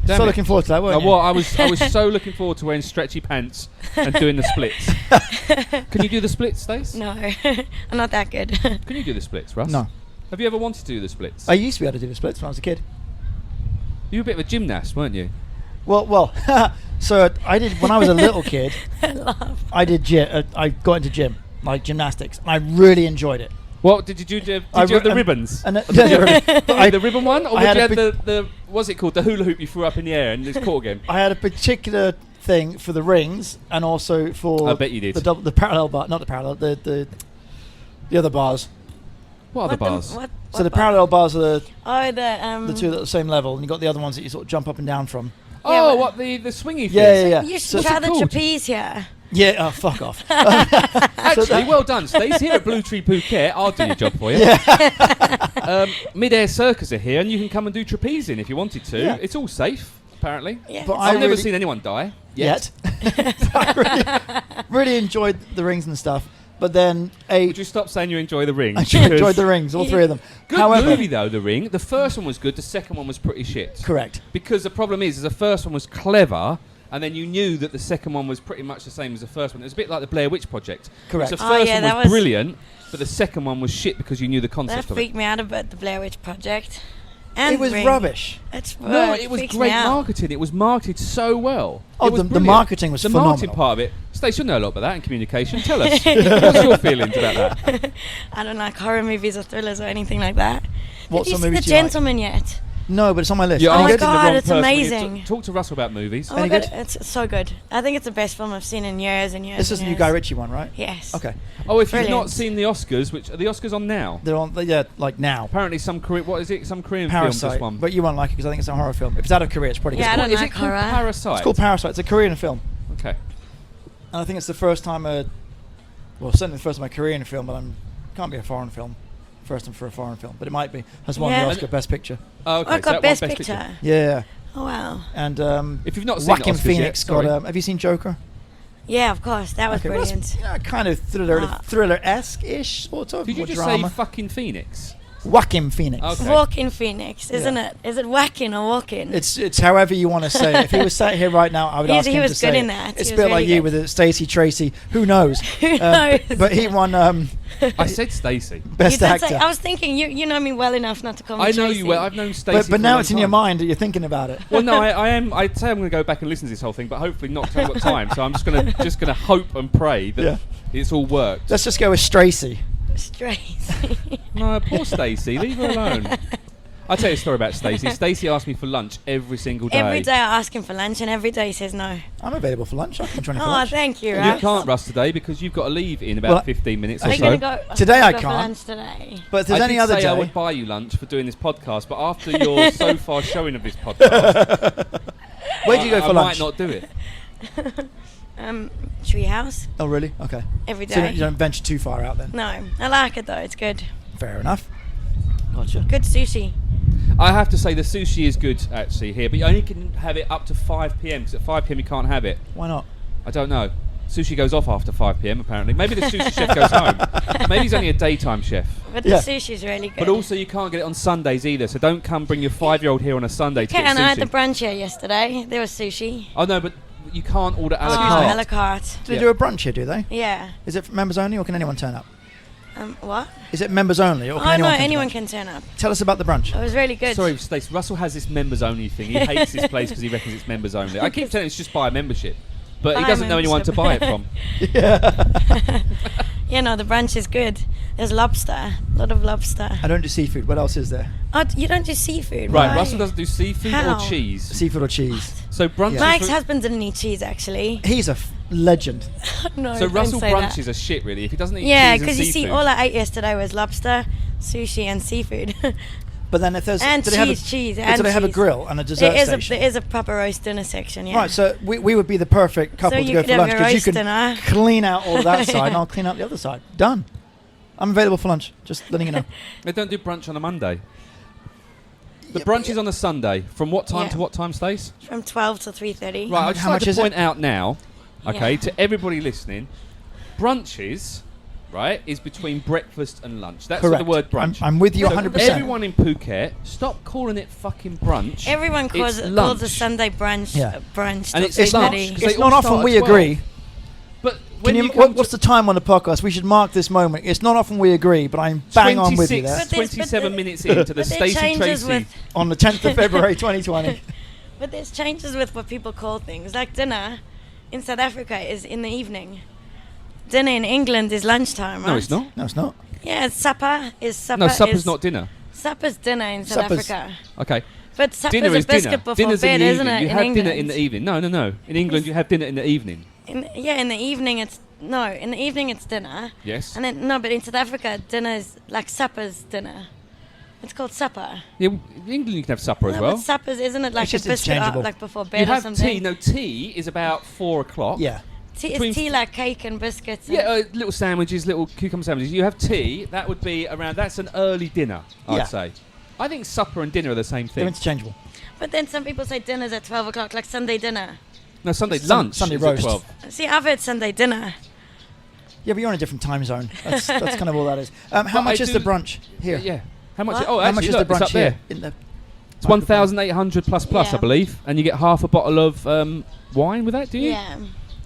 Damn So it. looking forward to that, weren't you? Well, I was so looking forward to wearing stretchy pants and doing the splits. Can you do the splits, Stace? No, I'm not that good. Can you do the splits, Russ? No. Have you ever wanted to do the splits? I used to be able to do the splits when I was a kid. You were a bit of a gymnast, weren't you? Well, so I did when I was a little kid. I laugh. I did I got into gym, like gymnastics, and I really enjoyed it. What did you do? Did I you have the re- ribbons? And Did you have I- the ribbon one, or I did had you a have big- the what's it called, the hula hoop you threw up in the air and it's caught again? I had a particular thing for the rings, and also for I bet you did. the parallel bar, not the parallel, the other bars. What other bars? So the parallel bars are Oh, the two at the same level, and you got the other ones that you sort of jump up and down from. Oh, Yeah, what the swingy Yeah, thing? yeah. You So- should try What's it the called? trapeze here. Yeah, oh, fuck off. Actually, well done, Stace. Here at Blue Tree Phuket, I'll do your job for you. Mid-air circus are here, and you can come and do trapezing if you wanted to. Yeah. It's all safe, apparently. Yeah, But it's- I I've never really- seen anyone die Yet. I really enjoyed the rings and stuff, but then Would you stop saying you enjoy the ring? I enjoyed the rings, all three of them. Good However, movie though, The Ring. The first one was good. The second one was pretty shit. correct. Because the problem is the first one was clever, and then you knew that the second one was pretty much the same as the first one. It was a bit like the Blair Witch Project. Correct. So the Oh, first yeah, one that was was- brilliant, but the second one was shit because you knew the That concept of it. freaked me out about the Blair Witch Project. And It was Ring. rubbish. It's No, it was freaks me great out. marketing. It was marketed so well. Oh, It was the brilliant. marketing was the phenomenal. marketing part of it. Stace, you know a lot about that in communication. Tell us. What's your feelings about that? I don't like horror movies or thrillers or anything like that. What Did you sort see of The movies do you like? Gentleman yet? No, but it's on my list. You're Oh my asking the God, wrong it's person. amazing. Talk to Russell about movies. Oh my Any god, good? it's so good. I think it's the best film I've seen in years and years. This is the and new years. Guy Ritchie one, right? Yes. Okay. Oh, if you've not Brilliant. seen the Oscars, which are the Oscars on now? They're on, yeah, like now. Apparently, some Korean. What is it? Some Korean film Parasite. just won. But you won't like it because I think it's a horror film. If it's out of Korea, it's probably Yeah, I good. don't Is like it called horror. Parasite? It's called Parasite. It's a Korean film. Okay. And I think it's the first time certainly the first time a Korean film, but can't be a foreign film. First time for a foreign film, but it might be. Has won Yeah. the Oscar Best Picture. Oh, okay. Oh, so it that got won Best Picture. Yeah. Oh wow. And If you've not seen Joaquin the Oscars Phoenix yet, sorry. got. Have you seen Joker? Yeah, of course. That was Okay, well, brilliant. that's, you know, kind of thriller-esque-ish sort of. Did you more just drama. say fucking Phoenix? Joaquin Phoenix? Okay. Walking Phoenix, isn't Yeah. it? Is it whacking or walking? It's however you want to say it. If he was sat here right now, I would He- ask he him was to say good in it. that. It's He a was bit like really you good. with Stacey Tracy. Who knows? Who knows? But he won I said Stacey. Best You did actor. say, I was thinking you know me well enough not to call me I know Tracy. you well. I've known Stacey. for but a now long it's in your time. mind that you're thinking about it. Well, no, I am. I'd say I'm going to go back and listen to this whole thing, but hopefully not. 'Cause I haven't got time. So I'm just gonna hope and pray that Yeah. it's all worked. Let's just go with Stracy. Straight. No, poor Stacey. Leave her alone. I'll tell you a story about Stacey. Stacey asks me for lunch every single day. Every day I ask him for lunch, and every day he says no. I'm available for lunch. I can join you for Oh, lunch. thank you, You Russ. can't, Russ, today because you've got to leave in about Well, 15 minutes Are or you so. going to go? Today I go for can't. lunch today. But if there's I any did other say I day, would buy you lunch for doing this podcast, but after your so far showing of this podcast, where do you go for I lunch? might not do it. Treehouse Oh, really? Okay. every So day. you don't venture too far out then. No, I like it though. It's good. Fair enough. Gotcha. Good sushi. I have to say the sushi is good actually here, but you only can have it up to 5 p.m. because at 5 p.m. you can't have it. Why not? I don't know. Sushi goes off after 5 p.m. apparently. Maybe the sushi chef goes home. Maybe he's only a daytime chef. But the sushi's really good. But also you can't get it on Sundays either, so don't come bring your 5-year-old here on a Sunday to Okay, get and sushi. I had the brunch here yesterday. There was sushi. Oh no, but you can't order a la Oh, carte. a la carte. Do they do a brunch here, do they? Yeah. Is it for members only or can anyone turn up? What? Is it members only or can Oh, no, anyone anyone come can turn up. Tell us about the brunch. It was really good. Sorry, Stacey, Russell has this members only thing. He hates this place because he reckons it's members only. I keep telling him it's just buy a membership. But he Buy a doesn't know anyone to buy it from. Yeah, no, the brunch is good. There's lobster. A lot of lobster. I don't do seafood. What else is there? Oh, you don't do seafood? Right, Why? Russell doesn't do seafood How? or cheese. Seafood or cheese? So brunch. Yeah. Mike's husband didn't eat cheese, actually. He's a legend. No, So don't Russell say that. brunches are shit, really. If he doesn't eat Yeah, cheese and because you see, seafood- all I ate yesterday was lobster, sushi, and seafood. But then if there's... And do they have cheese, do and they have a cheese. grill and a dessert station? There is a proper roast dinner section, yeah. Right, so we would be the perfect couple So to you go could for have lunch your because you roast can dinner. clean out all of that side and I'll clean out the other side. Done. I'm available for lunch. Just letting you know. They don't do brunch on a Monday. The brunch is on a Sunday. From what time Yeah. to what time, Stace? From 12 to 3:30. Right, I'd just How like much to is it? point out now, okay, Yeah. to everybody listening, brunches, right, is between breakfast and lunch. That's Correct. the word brunch. I'm with you So 100%. everyone in Phuket, stop calling it fucking brunch. Everyone calls It's it lunch. a Sunday brunch. Yeah. Brunch. And till it's It's not, lunch. 3:30. Because they it's all not start often at we 12. agree. But when Can you you, come what's the time on the podcast? We should mark this moment. It's not often we agree, but I'm bang on with you there. But there's- 27 but minutes into the but there Stacey changes Tracy. with- On the 10th of February 2020. But there's changes with what people call things. Like dinner in South Africa is in the evening. Dinner in England is lunchtime, right? No, it's not. No, it's not. Yeah, supper is supper. No, supper's is not dinner. Supper's dinner in South Supper's- Africa. Okay. But supper's Dinner a is biscuit dinner. before Dinner's bed, in the isn't evening. it? You in have England. dinner in the evening. No. In England, you have dinner in the evening. In the evening it's in the evening it's dinner. Yes. And then but in South Africa dinner is like supper's dinner. It's called supper. Yeah, in England you can have supper as No, well. but supper's isn't it like It's a just biscuit interchangeable. like before You bed or have something? tea. No, tea is about 4 o'clock. Yeah. Tea between is tea like cake and biscuits. And Yeah, little sandwiches, little cucumber sandwiches. You have tea. That would be around. That's an early dinner, I'd Yeah. say. I think supper and dinner are the same They're thing. interchangeable. But then some people say dinner's at 12 o'clock, like Sunday dinner. No, Sunday Sun- lunch. Sunday is roast. At 12. See, I've had Sunday dinner. Yeah, but you're on a different time zone. That's kind of all that is. How But much I is do- the brunch here? Yeah. How much? What? Oh, How much actually, is look, the it's brunch up there. here? In the It's 1,800 plus, I Yeah. believe, and you get half a bottle of wine with that. Do you? Yeah.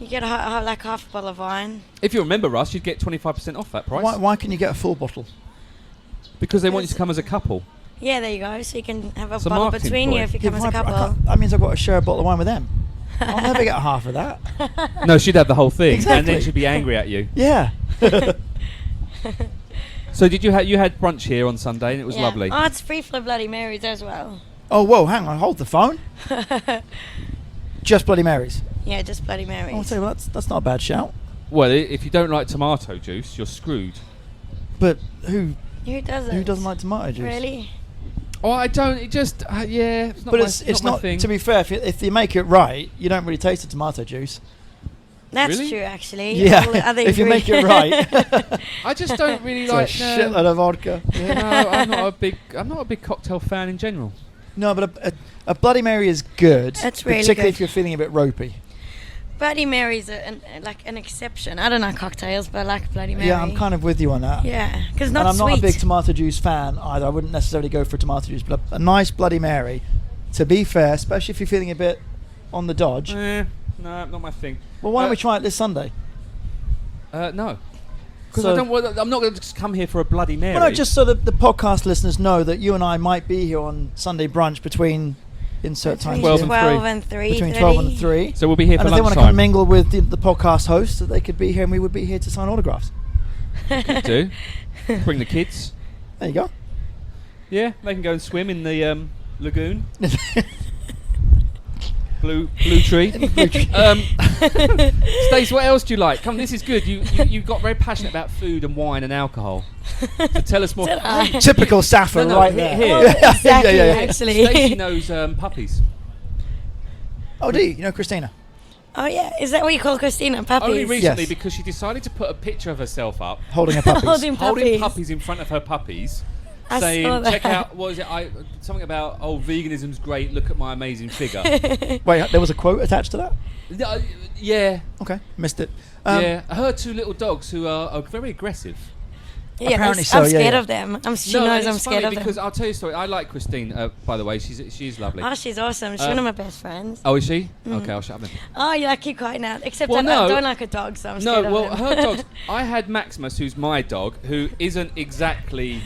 You get like half a bottle of wine. If you remember, Russ, you'd get 25% off that price Why can you get a full bottle? because they want you to come as a couple. Yeah, there you go. So you can have a It's a bottle marketing between you ploy. if you Yeah, come as but a I couple. can't- that means I've got to share a bottle of wine with them. I'll never get half of that. No, she'd have the whole thing, and Exactly. then she'd be angry at you. Yeah. So did you had brunch here on Sunday, and it was Yeah. lovely. Oh, it's free for Bloody Marys as well. Oh, whoa, hang on. Hold the phone. Just Bloody Marys. Yeah, just Bloody Marys. I'll tell you, well, that's not a bad shout. Well, if you don't like tomato juice, you're screwed. But who Who doesn't? who doesn't like tomato juice? Really? Oh, I don't. It just yeah. It's not But my, it's my not. thing. To be fair, if you make it right, you don't really taste the tomato juice. That's Really? true, actually. Yeah, All the other if you make it right. I just don't really It's like. a shitload of vodka. No, I'm not a big cocktail fan in general. No, but a Bloody Mary is good. That's really particularly good. if you're feeling a bit ropey. Bloody Mary's like an exception. I don't like cocktails, but I like Bloody Mary. Yeah, I'm kind of with you on that. Yeah, because And not I'm sweet. not a big tomato juice fan either. I wouldn't necessarily go for tomato juice, but a nice Bloody Mary, to be fair, especially if you're feeling a bit on the dodge. No, not my thing. Well, why don't we try it this Sunday? No, because So- I don't. I'm not going to just come here for a Bloody Mary. Well, no, just so that the podcast listeners know that you and I might be here on Sunday brunch between insert time. Between 12 and 3. Between 12 and 3. So we'll be here And for if they want to come lunchtime. mingle with the podcast hosts, that they could be here and we would be here to sign autographs. Do bring the kids. There you go. Yeah, they can go and swim in the lagoon. Blue Tree. Stace, what else do you like? Come, this is good. You got very passionate about food and wine and alcohol. So tell us more. Did I? Typical Safa No, right here- there. here. Oh, exactly, Yeah. actually. Stacey knows puppies. Oh, do you? You know Christina? Oh, yeah. Is that what you call Christina? Puppies? Only recently Yes. because she decided to put a picture of herself up Holding a puppies. Holding holding puppies. puppies in front of her puppies. I saying, saw that. check out, what is it? Something about, veganism's great, look at my amazing figure. Wait, there was a quote attached to that? Yeah. Okay, missed it. Yeah, her 2 little dogs who are very aggressive. Yeah, Apparently I'm so, scared yeah. of them. She No, knows it's I'm scared funny of because them. I'll tell you a story. I like Christine, by the way. She's lovely. Oh, she's awesome. She's one of my best friends. Oh, is she? Okay, I'll shut up then. Oh, yeah, keep quiet now. Except Well, I no. don't like a dog, so I'm No, scared well, of them. her dogs. I had Maximus, who's my dog, who isn't exactly.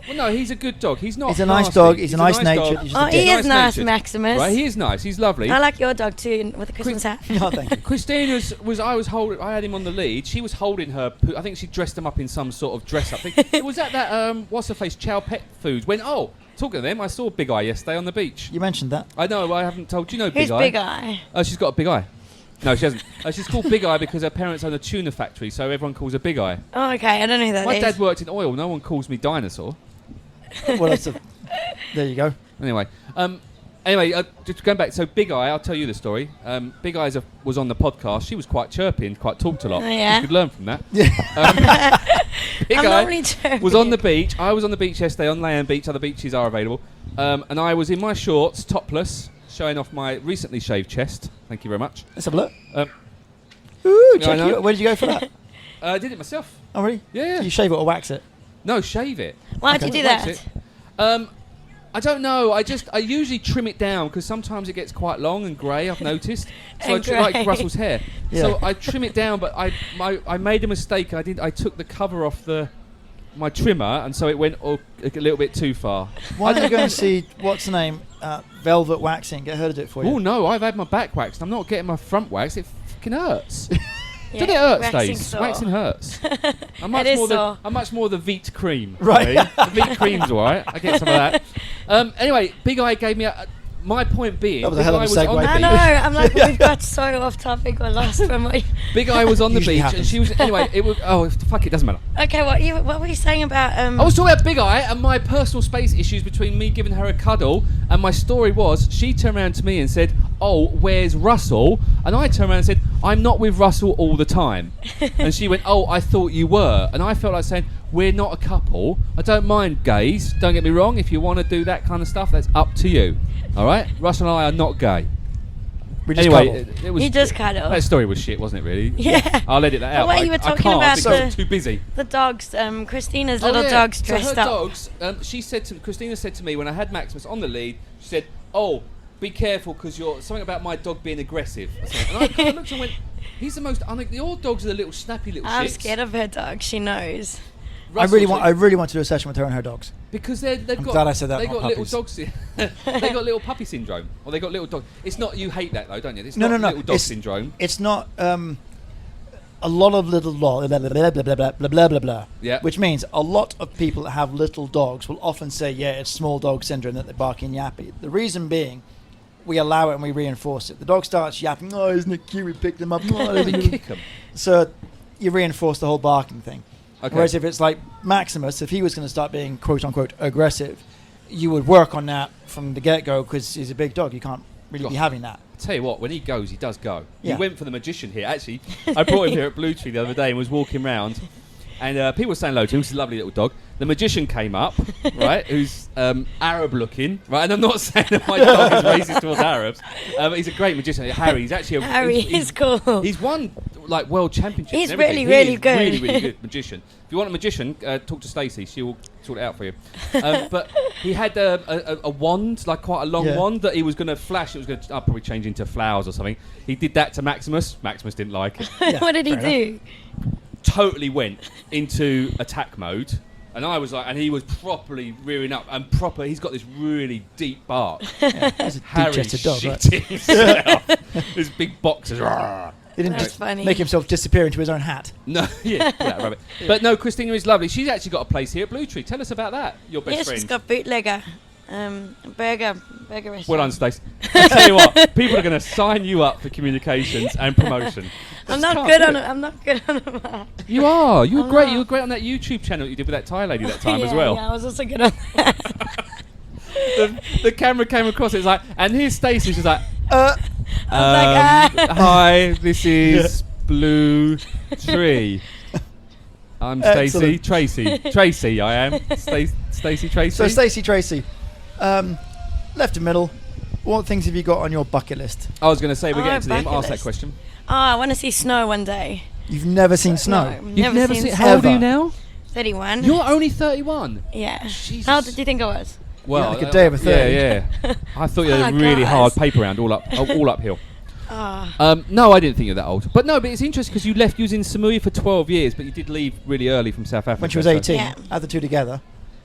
Well, no, he's a good dog. He's not. He's a nice nasty. dog. He's a nice natured. dog. He's just Oh, a he dick. is nice, natured. Maximus. Right, he is nice. He's lovely. I like your dog too, with the Christmas hat. Oh, thank you. Christine I had him on the lead. She was holding her. I think she dressed him up in some sort of dress up thing. It was at that what's her face, Chow Pet Foods. Talking to them, I saw Big Eye yesterday on the beach. You mentioned that. I know. I haven't told you. Know Who's Big Eye? Big Eye? Oh, she's got a big eye. No, she hasn't. She's called Big Eye because her parents own a tuna factory, so everyone calls her Big Eye. Oh, okay. I don't know who that My is. dad worked in oil. No one calls me Dinosaur. Well, there you go. Anyway, just going back. So Big Eye, I'll tell you the story. Big Eye was on the podcast. She was quite chirpy and quite talked a lot. Oh, yeah? You could learn from that. Big I'm Eye normally chirpy. was on the beach. I was on the beach yesterday on Land Beach. Other beaches are available. And I was in my shorts, topless, showing off my recently shaved chest. Thank you very much. Let's have a look. Ooh, Check you. Where did you go for that? I did it myself. Oh, really? Yeah. Do you shave it or wax it? No, shave it. Why'd you do that? Wax it. I don't know. I usually trim it down because sometimes it gets quite long and grey. I've noticed. So And like grey. Russell's hair. Yeah. So I trim it down, but I made a mistake. I took the cover off my trimmer, and so it went a little bit too far. Why don't you go and see what's the name? Velvet waxing. Get her to do it for you. Oh no, I've had my back waxed. I'm not getting my front waxed. It fucking hurts. Yeah, Did it hurt, waxing Stace? sore. Waxing hurts. I'm It is more sore. I'm much more the Veet cream. Right. okay? The Veet cream's alright. I get some of that. Anyway, Big Eye gave me my point being. That was a Big hell of Eye a was on segue. the I beach. know. I'm like, we've got so off topic or lost from what. Big Eye was on the Usually beach, happens. and she was anyway. It was fuck it, doesn't matter. Okay, what were you saying about? I was talking about Big Eye and my personal space issues between me giving her a cuddle, and my story was she turned around to me and said, "Oh, where's Russell?" And I turned around and said, "I'm not with Russell all the time." And she went, "Oh, I thought you were." And I felt like saying, "We're not a couple. I don't mind gays. Don't get me wrong. If you want to do that kind of stuff, that's up to you. All right? Russell and I are not gay." We just Anyway, cuddled. it was. You just cuddle. That story was shit, wasn't it? Really? Yeah. I'll edit that out. wait, you were I talking can't about because the- I'm too busy. The dogs, Christina's Oh, little yeah. dogs So dressed her up. dogs, Christina said to me when I had Maximus on the lead, she said, "Oh, be careful because you're something about my dog being aggressive." And I kind of looked and went, "He's the most your dogs are the little snappy little I'm shits." scared of her dog. She knows. I really want to do a session with her and her dogs. because they've got. glad I said that, They not got little puppies. dogs. They got little puppy syndrome, or they got little dog. It's not you hate that though, don't you? It's No, not no. little dog It's- syndrome. It's not a lot of little blah blah blah blah blah blah blah blah blah blah. Yeah. Which means a lot of people that have little dogs will often say, yeah, it's small dog syndrome, that they're barking yappy. The reason being, we allow it and we reinforce it. The dog starts yapping, "Oh, isn't it cute? We picked him up." Oh, They isn't it-" kick them. So you reinforce the whole barking thing. Okay. Whereas if it's like Maximus, if he was going to start being quote unquote aggressive, you would work on that from the get go because he's a big dog. You can't really be having that. Tell you what, when he goes, he does go. Yeah. He went for the magician here. Actually, I brought him here at Blue Tree the other day and was walking round, and people were saying hello to him. He's a lovely little dog. The magician came up, right, who's Arab looking, right, and I'm not saying that my dog is racist towards Arabs. He's a great magician. Harry, he's actually Harry is cool. He's won like world championships. He's and everything. really, He really is good. Really, really good magician. If you want a magician, talk to Stacey. She will sort it out for you. But he had a wand, like quite a long Yeah. wand that he was going to flash. It was going to probably change into flowers or something. He did that to Maximus. Maximus didn't like it. Yeah, What did he fair do? Totally went into attack mode. And I was like, and he was properly rearing up and proper. He's got this really deep bark. He's a Harry deep-chested dog, right? shit himself. His big boxes. He didn't That's just funny. make himself disappear into his own hat. No, yeah, rabbit. But no, Christina is lovely. She's actually got a place here at Blue Tree. Tell us about that. Your best Yeah, friend. she's got bootlegger, burger restaurant. Well done, Stacey. I tell you what, people are going to sign you up for communications and promotion. I'm Just not can't good do on it. it. I'm not good on that. You are. You were I'm great. not. You were great on that YouTube channel you did with that Thai lady that time yeah, as well. Yeah, I was also good on that. The camera came across. It's like, and here's Stacey. She's like, I was like, hi, this is Blue Tree. I'm Stacey. Excellent. Tracy, I am. Stacey Tracy. So Stacey Tracy, left and middle. What things have you got on your bucket list? I was going to say we're getting to the end. bucket Ask that list. question. Oh, I want to see snow one day. You've never seen snow. No, You've never seen. snow. How old are you Ever. now? 31. You're only 31. Yeah. Jesus. How old did you think I was? Well, like a day of a 30. Yeah. I thought you had a Oh, really guys. hard paper round, all uphill. Oh. No, I didn't think you were that old. But no, but it's interesting because you was in Samui for 12 years, but you did leave really early from South Africa. When she was so 18, Yeah. add the two together.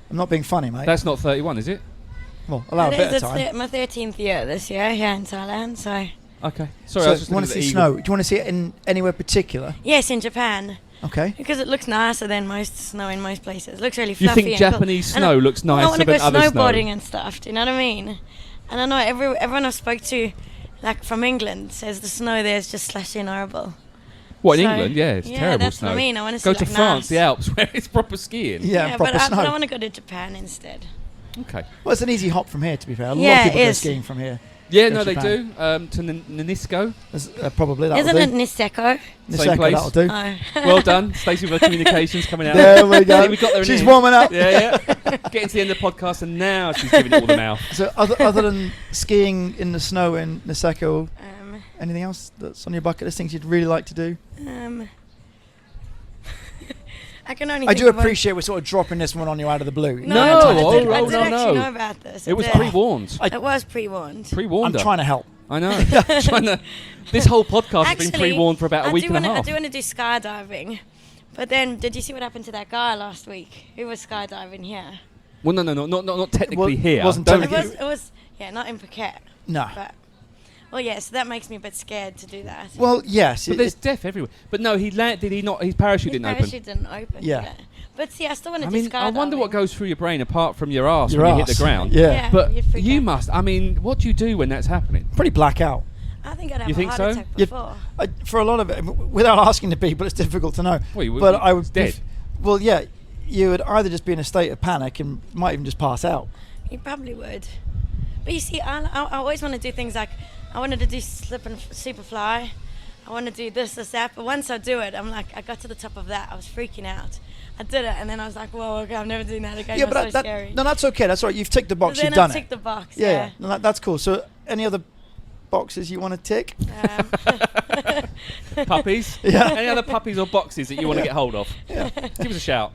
I'm not being funny, mate. That's not 31, is it? Well, allow a It bit is, of time. it's my 13th year this year here in Thailand, so... Okay. Sorry, I So was just you want to looking see at the snow? eagle. Do you want to see it in anywhere particular? Yes, in Japan. Okay. Because it looks nicer than most snow in most places. It looks really You fluffy think and Japanese cool. snow And looks I nicer want to than go other snowboarding snow? and stuff, do you know what I mean? And I know everyone I've spoke to, like from England, says the snow there is just slushy and horrible. What, in So- England? Yeah, it's yeah, terrible that's snow. what I mean. I want to Go see to like France, nice. the Alps, where it's proper skiing. Yeah, proper but snow. I want to go to Japan instead. Okay. Well, it's an easy hop from here, to be fair. A lot Yeah, of people it go is. skiing from here. Yeah, Go no, to they do. Japan. To Nanisco. Probably that'll Isn't do. it Niseko? Same place. That'll do. Oh. Well done. Stacey with her communications coming out. There we go. See, we got there in She's the end. warming up. Yeah. Getting to the end of the podcast, and now she's giving it all the mouth. So other than skiing in the snow in Niseko, anything else that's on your bucket list, things you'd really like to do? I can only. I think do of one- appreciate we're sort of dropping this one on you out of the blue. No, I oh, did, no, I did no, actually no. know about this. It was did. pre-warned. It was pre-warned. Pre-warned. I'm her. trying to help. I know. This whole podcast has been Actually, pre-warned for about a week and a half. I do want to do skydiving, but then did you see what happened to that guy last week? Who was skydiving here? Well, no, not technically Well, here. wasn't Don't- technically- It was not in Phuket. No. But well, yeah, so that makes me a bit scared to do that. Well, yes. But there's death everywhere. But no, he landed. Did he not? His parachute His didn't parachute didn't open. Yeah. did it? But see, I still want to open. do I mean, skydiving. I wonder what goes through your brain apart from your ass Your when you hit arse. the ground. Yeah. But you'd freak you out. must. I mean, what do you do when that's happening? Pretty black out. I think I'd have You a think heart so? attack You'd- before. For a lot of it, without asking the people, it's difficult to know. Well, you would but be I would dead. Well, yeah, you would either just be in a state of panic and might even just pass out. You probably would. But you see, I always want to do things like I wanted to do slip and Superfly. I want to do this, that. But once I do it, I'm like, I got to the top of that. I was freaking out. I did it, and then I was like, whoa, okay, I'm never doing that again. Yeah, That's but so scary. no, that's okay. That's all right. You've ticked the box. But then You've done I it. ticked the box. Yeah, no, that's cool. So, any other boxes you want to tick? Puppies? Yeah. Any other puppies or boxes that you want to get hold of? Yeah. Give us a shout.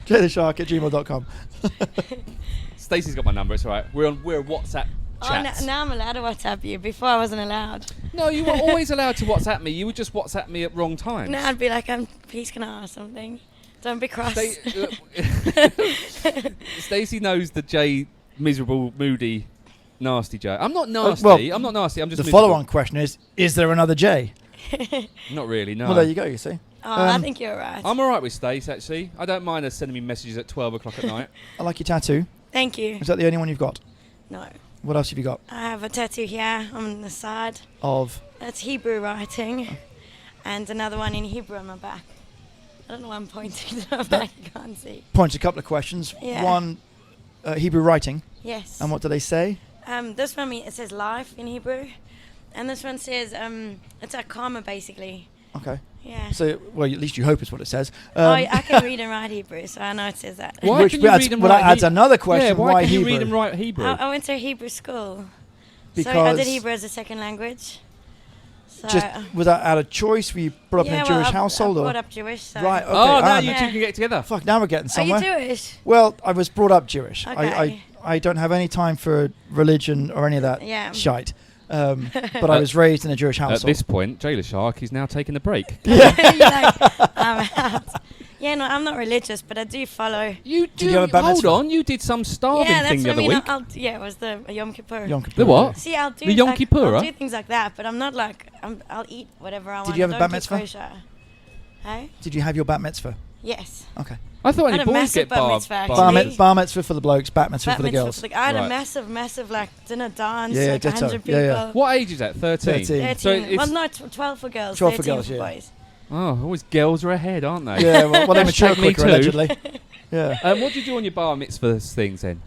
Jayleshark@gmail.com. Stacey's got my number. It's all right. We're WhatsApp Oh, chats. now I'm allowed to WhatsApp you. Before I wasn't allowed. No, you were always allowed to WhatsApp me. You would just WhatsApp me at wrong times. Now I'd be like, please can I ask something? Don't be cross. Stacey knows the J miserable, moody, nasty J. I'm not nasty. well, I'm not nasty. I'm just The miserable. follow-on question is there another J? Not really. No. Well, there you go. You see, Oh, I Um, think you're right. I'm all right with Stace, actually. I don't mind her sending me messages at 12 o'clock at night. I like your tattoo. Thank you. Is that the only one you've got? No. What else have you got? I have a tattoo here on the side. Of That's Hebrew writing. And another one in Hebrew on my back. I don't know why I'm pointing to my back. You can't see. points a couple of questions. Yeah. One, Hebrew writing. Yes. And what do they say? This one, it says life in Hebrew. And this one says, it's like karma, basically. Okay. Yeah. So, well, at least you hope it's what it says. I can read and write Hebrew, so I know it says that. Why Which can you adds, read and well, that write adds another question. Yeah, why can you Hebrew? read and write Hebrew? I went to a Hebrew school. So I Because did Hebrew as a second language. So just was that out of choice? Were you brought up in a Jewish household, I or brought up Jewish. So. right? Okay. oh, now you yeah. two can get together. Fuck, now we're getting Are somewhere. you Jewish? Well, I was brought up Jewish. Okay. I don't have any time for religion or any of that Yeah. shite. But I was raised in a Jewish At household. this point, Jayleshark is now taking a break. You're like, I'm out. Yeah, no, I'm not religious, but I do follow. You Did you have a bat hold mitzvah? on, you did some starving Yeah, thing that's the what I other mean. week. Yeah, it was the Yom Kippur. Yom Kippur. The what? See, I'll do The Yom like, Kippur, I'll do things like that, but I'm not like I'll eat whatever I want. you have I a don't bat do mitzvah? kosher. Hey? Did you have your bat mitzvah? Yes. Okay. I thought I only had a boys massive get bat bar. mitzvah, bar- actually. Bar mitzvah for the blokes, bat mitzvah Bat for the mitzvah girls. for I had Right. a massive like dinner dance, Yeah, like ditto. 100 people. Yeah, yeah. What age is that? 13. 13. So 13. it's, Well, no, 12 for girls. 12 for 13 girls, for yeah. boys. oh, always girls are ahead, aren't they? Yeah, well, they mature Hashtag me quicker, too. allegedly. Yeah. What do you do on your bar mitzvah things then?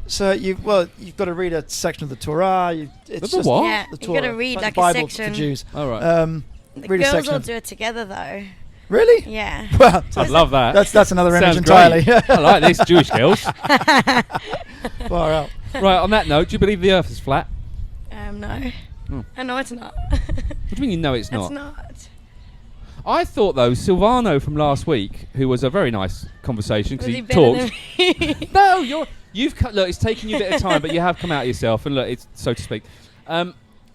So you've got to read a section of the Torah. It's The just what? Yeah, the you got to Torah. read It's like the a Bible section. for Jews. All right. The read a girls section all of- do it together though. Really? Yeah. Well, I love that. that's another image Sounds entirely. great. I like this, Jewish girls. Far out. Right, on that note, do you believe the Earth is flat? No. Hmm. I know it's not. What do you mean you know it's not? It's not. I thought, though, Silvano from last week, who was a very nice conversation because Was he he better talked. than me? No, look, it's taken you a bit of time, but you have come out yourself, and look, it's so to speak.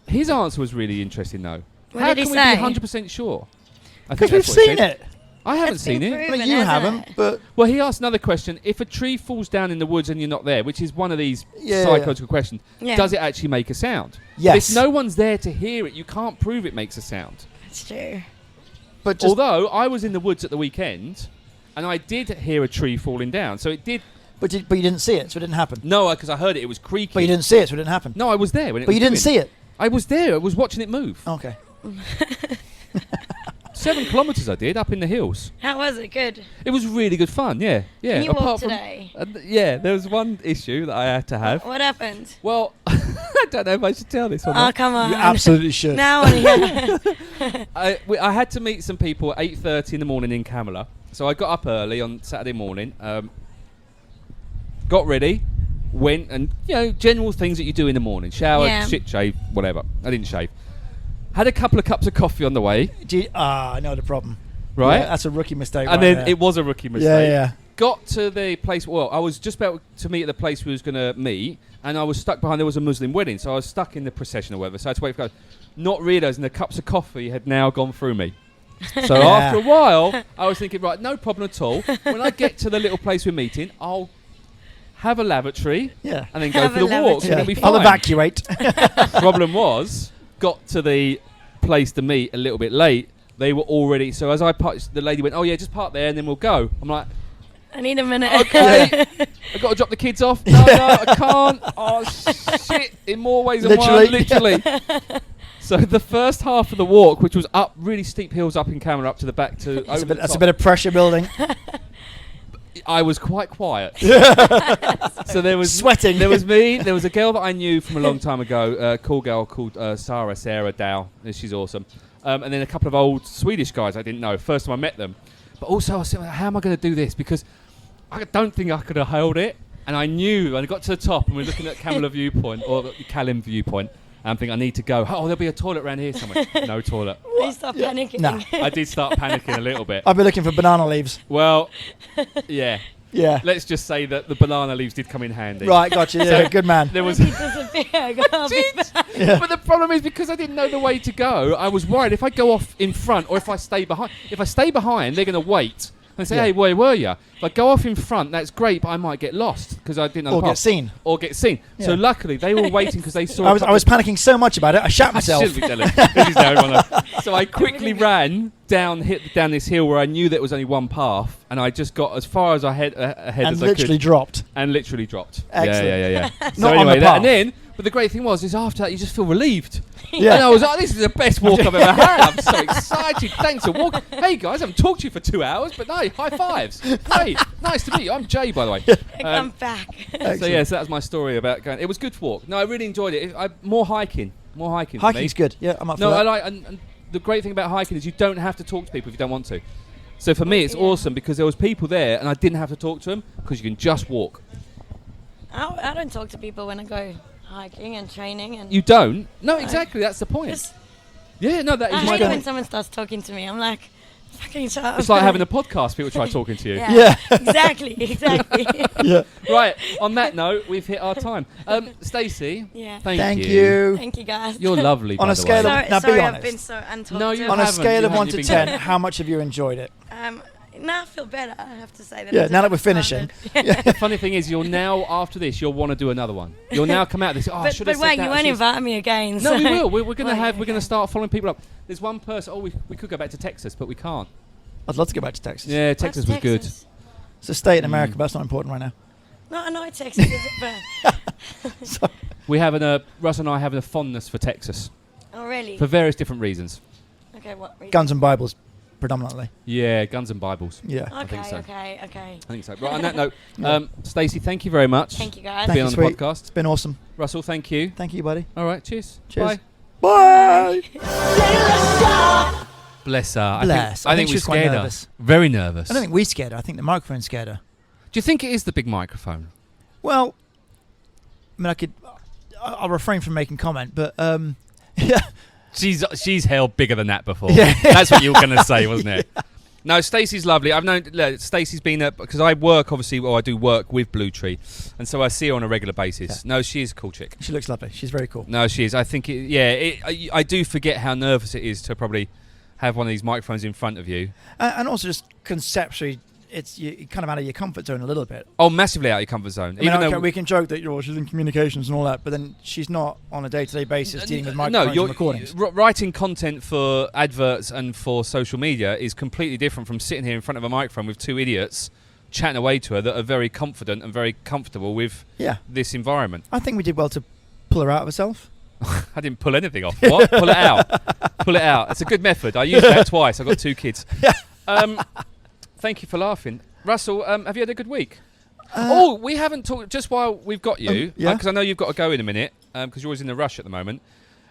His answer was really interesting, though. What How did he can we say? be 100% sure? I Because think we've that's what he seen said. it. I haven't It's seen been it. proven, Well, you hasn't haven't, it? but Well, he asked another question. If a tree falls down in the woods and you're not there, which is one of these Yeah. psychological questions, Yeah. does it actually make a sound? Yes. If no one's there to hear it, you can't prove it makes a sound. That's true. but just Although I was in the woods at the weekend, and I did hear a tree falling down. So it did. but you didn't see it, so it didn't happen. No, because I heard it. It was creaky. But you didn't see it, so it didn't happen. No, I was there when it But was you didn't doing. see it. I was there. I was watching it move. Okay. 7 kilometres I did up in the hills. How was it? Good. It was really good fun. Yeah, yeah. Can you walk today? Yeah, there was one issue that I had to have. What happened? Well, I don't know if I should tell this or Oh, not. come on. You absolutely should. Now I wanna hear. I had to meet some people at 8:30 in the morning in Camilla. So I got up early on Saturday morning, got ready, went and, general things that you do in the morning. Shower, Yeah. shit shave, whatever. I didn't shave. Had a couple of cups of coffee on the way, I know the problem. right? Yeah, that's a rookie mistake. And right then there. it was a rookie mistake. Yeah. Got to the place. Well, I was just about to meet at the place we was going to meet, and I was stuck behind. There was a Muslim wedding, so I was stuck in the procession or whatever. So I had to wait for guys. Not realising the cups of coffee had now gone through me. So Yeah. after a while, I was thinking, right, no problem at all. When I get to the little place we're meeting, I'll have a lavatory Yeah. and then go Have for a the walk. lavatory. And it'll be I'll fine. evacuate. Problem was, got to the place to meet a little bit late. They were already. So as I parked, the lady went, "Oh yeah, just park there, and then we'll go." I'm like, I need a minute. "Okay, I got to drop the kids off." No, I can't. Oh shit! In more ways than one, literally. So the first half of the walk, which was up really steep hills up in Camera, up to the back to That's a bit of pressure building. I was quite quiet. So there was Sweating. There was me. There was a girl that I knew from a long time ago. Cool girl called Sarah Dow. She's awesome. And then a couple of old Swedish guys I didn't know. First time I met them. But also I was thinking, how am I going to do this? Because I don't think I could have held it. And I knew when I got to the top and we're looking at Camilla viewpoint or the Calim viewpoint. I'm thinking I need to go. Oh, there'll be a toilet around here somewhere. No toilet. You stop panicking. Nah. I did start panicking a little bit. I'll be looking for banana leaves. Well, yeah. Yeah. Let's just say that the banana leaves did come in handy. Right, gotcha. Yeah, good man. There was. He disappear. I'll be back. Yeah. But the problem is because I didn't know the way to go, I was worried if I go off in front or if I stay behind. If I stay behind, they're going to wait and say, Yeah. "Hey, where were you?" If I go off in front, that's great, but I might get lost because I didn't know Or the get path. seen. Or get seen. So Yeah. luckily, they were waiting because they saw. I was panicking so much about it, I shat I myself. shouldn't be telling. This is now everyone knows. So I quickly ran down this hill where I knew there was only one path, and I just got as far as ahead And as I literally could, dropped. and literally dropped. Excellent. Yeah. So Not on anyway, the path. and then, but the great thing was, is after that you just feel relieved. Yeah. And I was like, this is the best walk I've ever had. I'm so excited. Thanks for walking. Hey guys, I haven't talked to you for 2 hours, but no, high fives. Hey, nice to meet you. I'm Jay, by the way. I'm back. So yeah, so that was my story about going. It was good walk. No, I really enjoyed it. More hiking. For Hiking's me. good. Yeah, I'm up for No, that. I like, and the great thing about hiking is you don't have to talk to people if you don't want to. So for me, it's Yeah. awesome because there was people there and I didn't have to talk to them because you can just walk. I don't talk to people when I go hiking and training. And You don't? No, exactly. That's the point. just, Yeah, no, that I is my hate it when point. someone starts talking to me. I'm like, fucking shut up. It's like having a podcast. People try talking to you. Yeah. Exactly. Yeah. Right. On that note, we've hit our time. Stacey, Yeah. thank you. you. Thank you, guys. You're lovely. On by a the scale way. of- Sorry, Now be sorry I've honest. been so untalkative. No, you On a haven't. scale You of 1 haven't. to You've 10, been how much have you enjoyed it? Now I feel better, I have to say. Yeah, now that we're finishing. The funny thing is, you'll now after this, you'll want to do another one. You'll now come out of this. Oh, I But should have said wait, that. you I won't should've- invite me again. No, so- we will. We're going to Right, have. We're going okay. to start following people up. There's one person. Oh, we could go back to Texas, but we can't. I'd love to go back to Texas. Yeah, What's Texas was good. Texas? It's a state in America, but that's not important right now. No, I know Texas is it, but We have Russ and I have a fondness for Texas oh really? for various different reasons. Okay, what reason? Guns and Bibles, predominantly. Yeah, guns and Bibles. Yeah. I think so. Okay. I think so. Right, on that note, Stacey, thank you very much. Thank you, guys. for Thank being you, on sweet. the podcast. It's been awesome. Russell, thank you. Thank you, buddy. All right, cheers. Cheers. Bye. Bye. Bless her. Bless. I think she we was quite scared her. nervous. Very nervous. I don't think we scared her. I think the microphone scared her. Do you think it is the big microphone? Well, I mean, I'll refrain from making comment, but yeah. She's held bigger than that before. Yeah. That's what you were going to say, wasn't it? No, Stacey's lovely. I've known Stacey's been because I work I do work with Blue Tree, and so I see her on a regular basis. Yeah. No, she is a cool chick. She looks lovely. She's very cool. No, she is. I think I do forget how nervous it is to probably have one of these microphones in front of you, and also just conceptually, you're kind of out of your comfort zone a little bit. Oh, massively out of your comfort zone. I mean, we can joke that she's in communications and all that, but then she's not on a day-to-day basis dealing with microphones and recordings. Writing content for adverts and for social media is completely different from sitting here in front of a microphone with two idiots chatting away to her that are very confident and very comfortable with this environment. I think we did well to pull her out of herself. I didn't pull anything off. What? Pull it out. Pull it out. It's a good method. I used that twice. I've got 2 kids. Thank you for laughing. Russell, have you had a good week? We haven't talked, just while we've got you, because I know you've got to go in a minute, because you're always in a rush at the moment.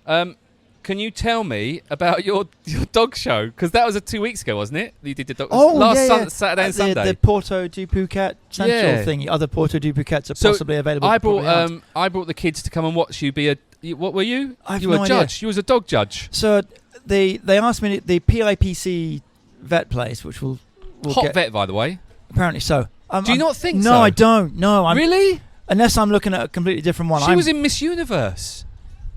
Can you tell me about your dog show? Because that was 2 weeks ago, wasn't it? You did the dog Saturday and Sunday. The Porto du Phuket Central thing. Other Porto du Phukets are possibly available. I brought the kids to come and watch you be what were you? You were a judge. You was a dog judge. So they asked me the PIPC vet place, which will hot vet, by the way. Apparently so. Do you not think so? No, I don't. No, really? Unless I'm looking at a completely different one. She was in Miss Universe.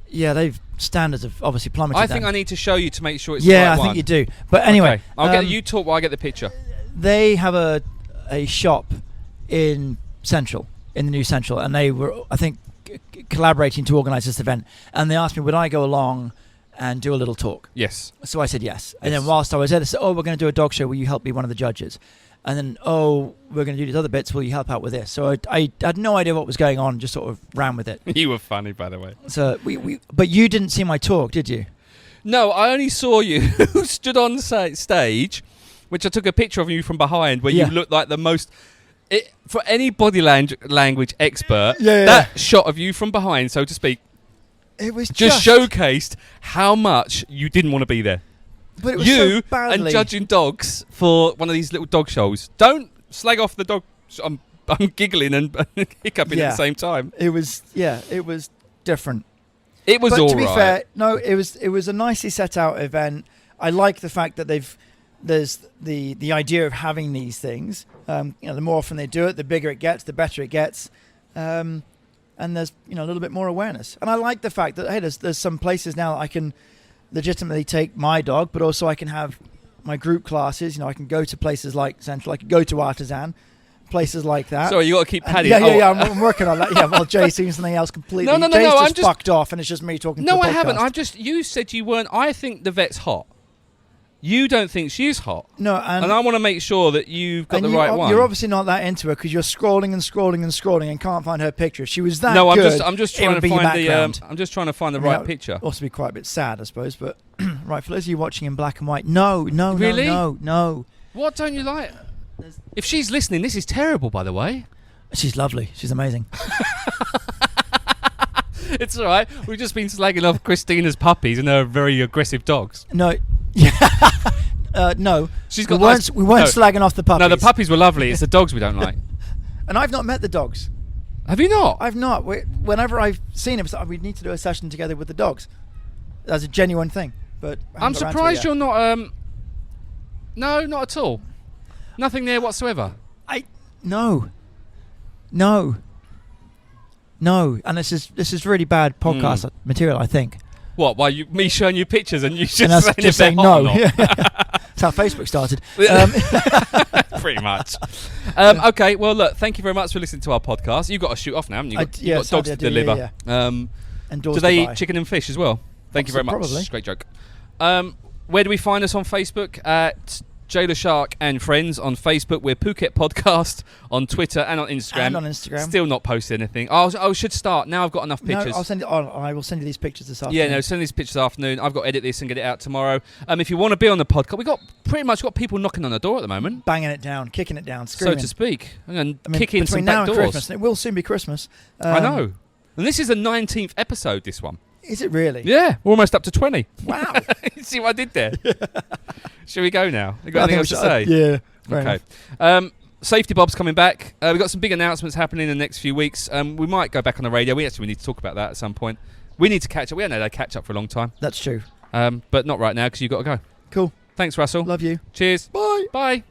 Yeah, standards have obviously plummeted. I think I need to show you to make sure it's the right one. Yeah, I think you do. But anyway, okay. I'll get you talk while I get the picture. They have a shop in the new Central, and they were, I think, collaborating to organise this event. And they asked me, would I go along and do a little talk? Yes. So I said yes. And then whilst I was there, they said, we're going to do a dog show. Will you help be one of the judges? And then, we're going to do these other bits. Will you help out with this? So I had no idea what was going on, just sort of ran with it. You were funny, by the way. So but you didn't see my talk, did you? No, I only saw you who stood on stage, which I took a picture of you from behind, where you looked like the most... for any body language expert, that shot of you from behind, so to speak, it was just showcased how much you didn't want to be there. But it was so badly. And judging dogs for one of these little dog shows. Don't slag off the dog. I'm giggling and hiccuping at the same time. It was different. It was all right. To be fair, no, it was a nicely set out event. I like the fact that there's the idea of having these things. The more often they do it, the bigger it gets, the better it gets. And there's a little bit more awareness. And I like the fact that there's some places now that I can legitimately take my dog, but also I can have my group classes. I can go to places like Central. I can go to Artisan, places like that. Sorry, you got to keep padding. I'm working on that. Yeah, well, Jay's doing something else completely. No. Jay's just fucked off, and it's just me talking. No, to the I podcast. haven't. You said you weren't. I think the vet's hot. You don't think she's hot. No, and I want to make sure that you've got the right one. You're obviously not that into her because you're scrolling and can't find her picture. If she was that good, I'm just trying to find I'm just trying to find the right picture. Also, be quite a bit sad, I suppose. But right, for those of you watching in black and white, no, really? no. What don't you like? If she's listening, this is terrible. By the way, she's lovely. She's amazing. It's all right. We've just been slagging off Christina's puppies and her very aggressive dogs. No. No. We weren't slagging off the puppies. No, the puppies were lovely. It's the dogs we don't like. And I've not met the dogs. Have you not? I've not. Whenever I've seen them, we need to do a session together with the dogs. That's a genuine thing. But I'm surprised you're not. No, not at all. Nothing there whatsoever. No. And this is really bad podcast material, I think. What? Why me showing you pictures and you just saying no? That's how Facebook started. Pretty much. Okay. Well, look. Thank you very much for listening to our podcast. You've got to shoot off now, haven't you? You've got dogs to deliver. And do they eat chicken and fish as well? Thank you very much. Probably. Great joke. Where do we find us on Facebook? At Jayleshark and Friends on Facebook. We're Phuket Podcast on Twitter and on Instagram. Still not posted anything. I should start. Now I've got enough pictures. No, I will send you these pictures this afternoon. Yeah, no, send these pictures this afternoon. I've got to edit this and get it out tomorrow. If you want to be on the podcast, we've got pretty much got people knocking on the door at the moment. Banging it down, kicking it down, screaming. So to speak. And kicking some now back doors. And Christmas, and it will soon be Christmas. I know. And this is the 19th episode, this one. Is it really? Yeah, we're almost up to 20. Wow. See what I did there? Shall we go now? You got anything else to say? Yeah. Okay. Safety Bob's coming back. We've got some big announcements happening in the next few weeks. We might go back on the radio. We need to talk about that at some point. We need to catch up. We haven't had a catch up for a long time. That's true. But not right now because you've got to go. Cool. Thanks, Russell. Love you. Cheers. Bye. Bye.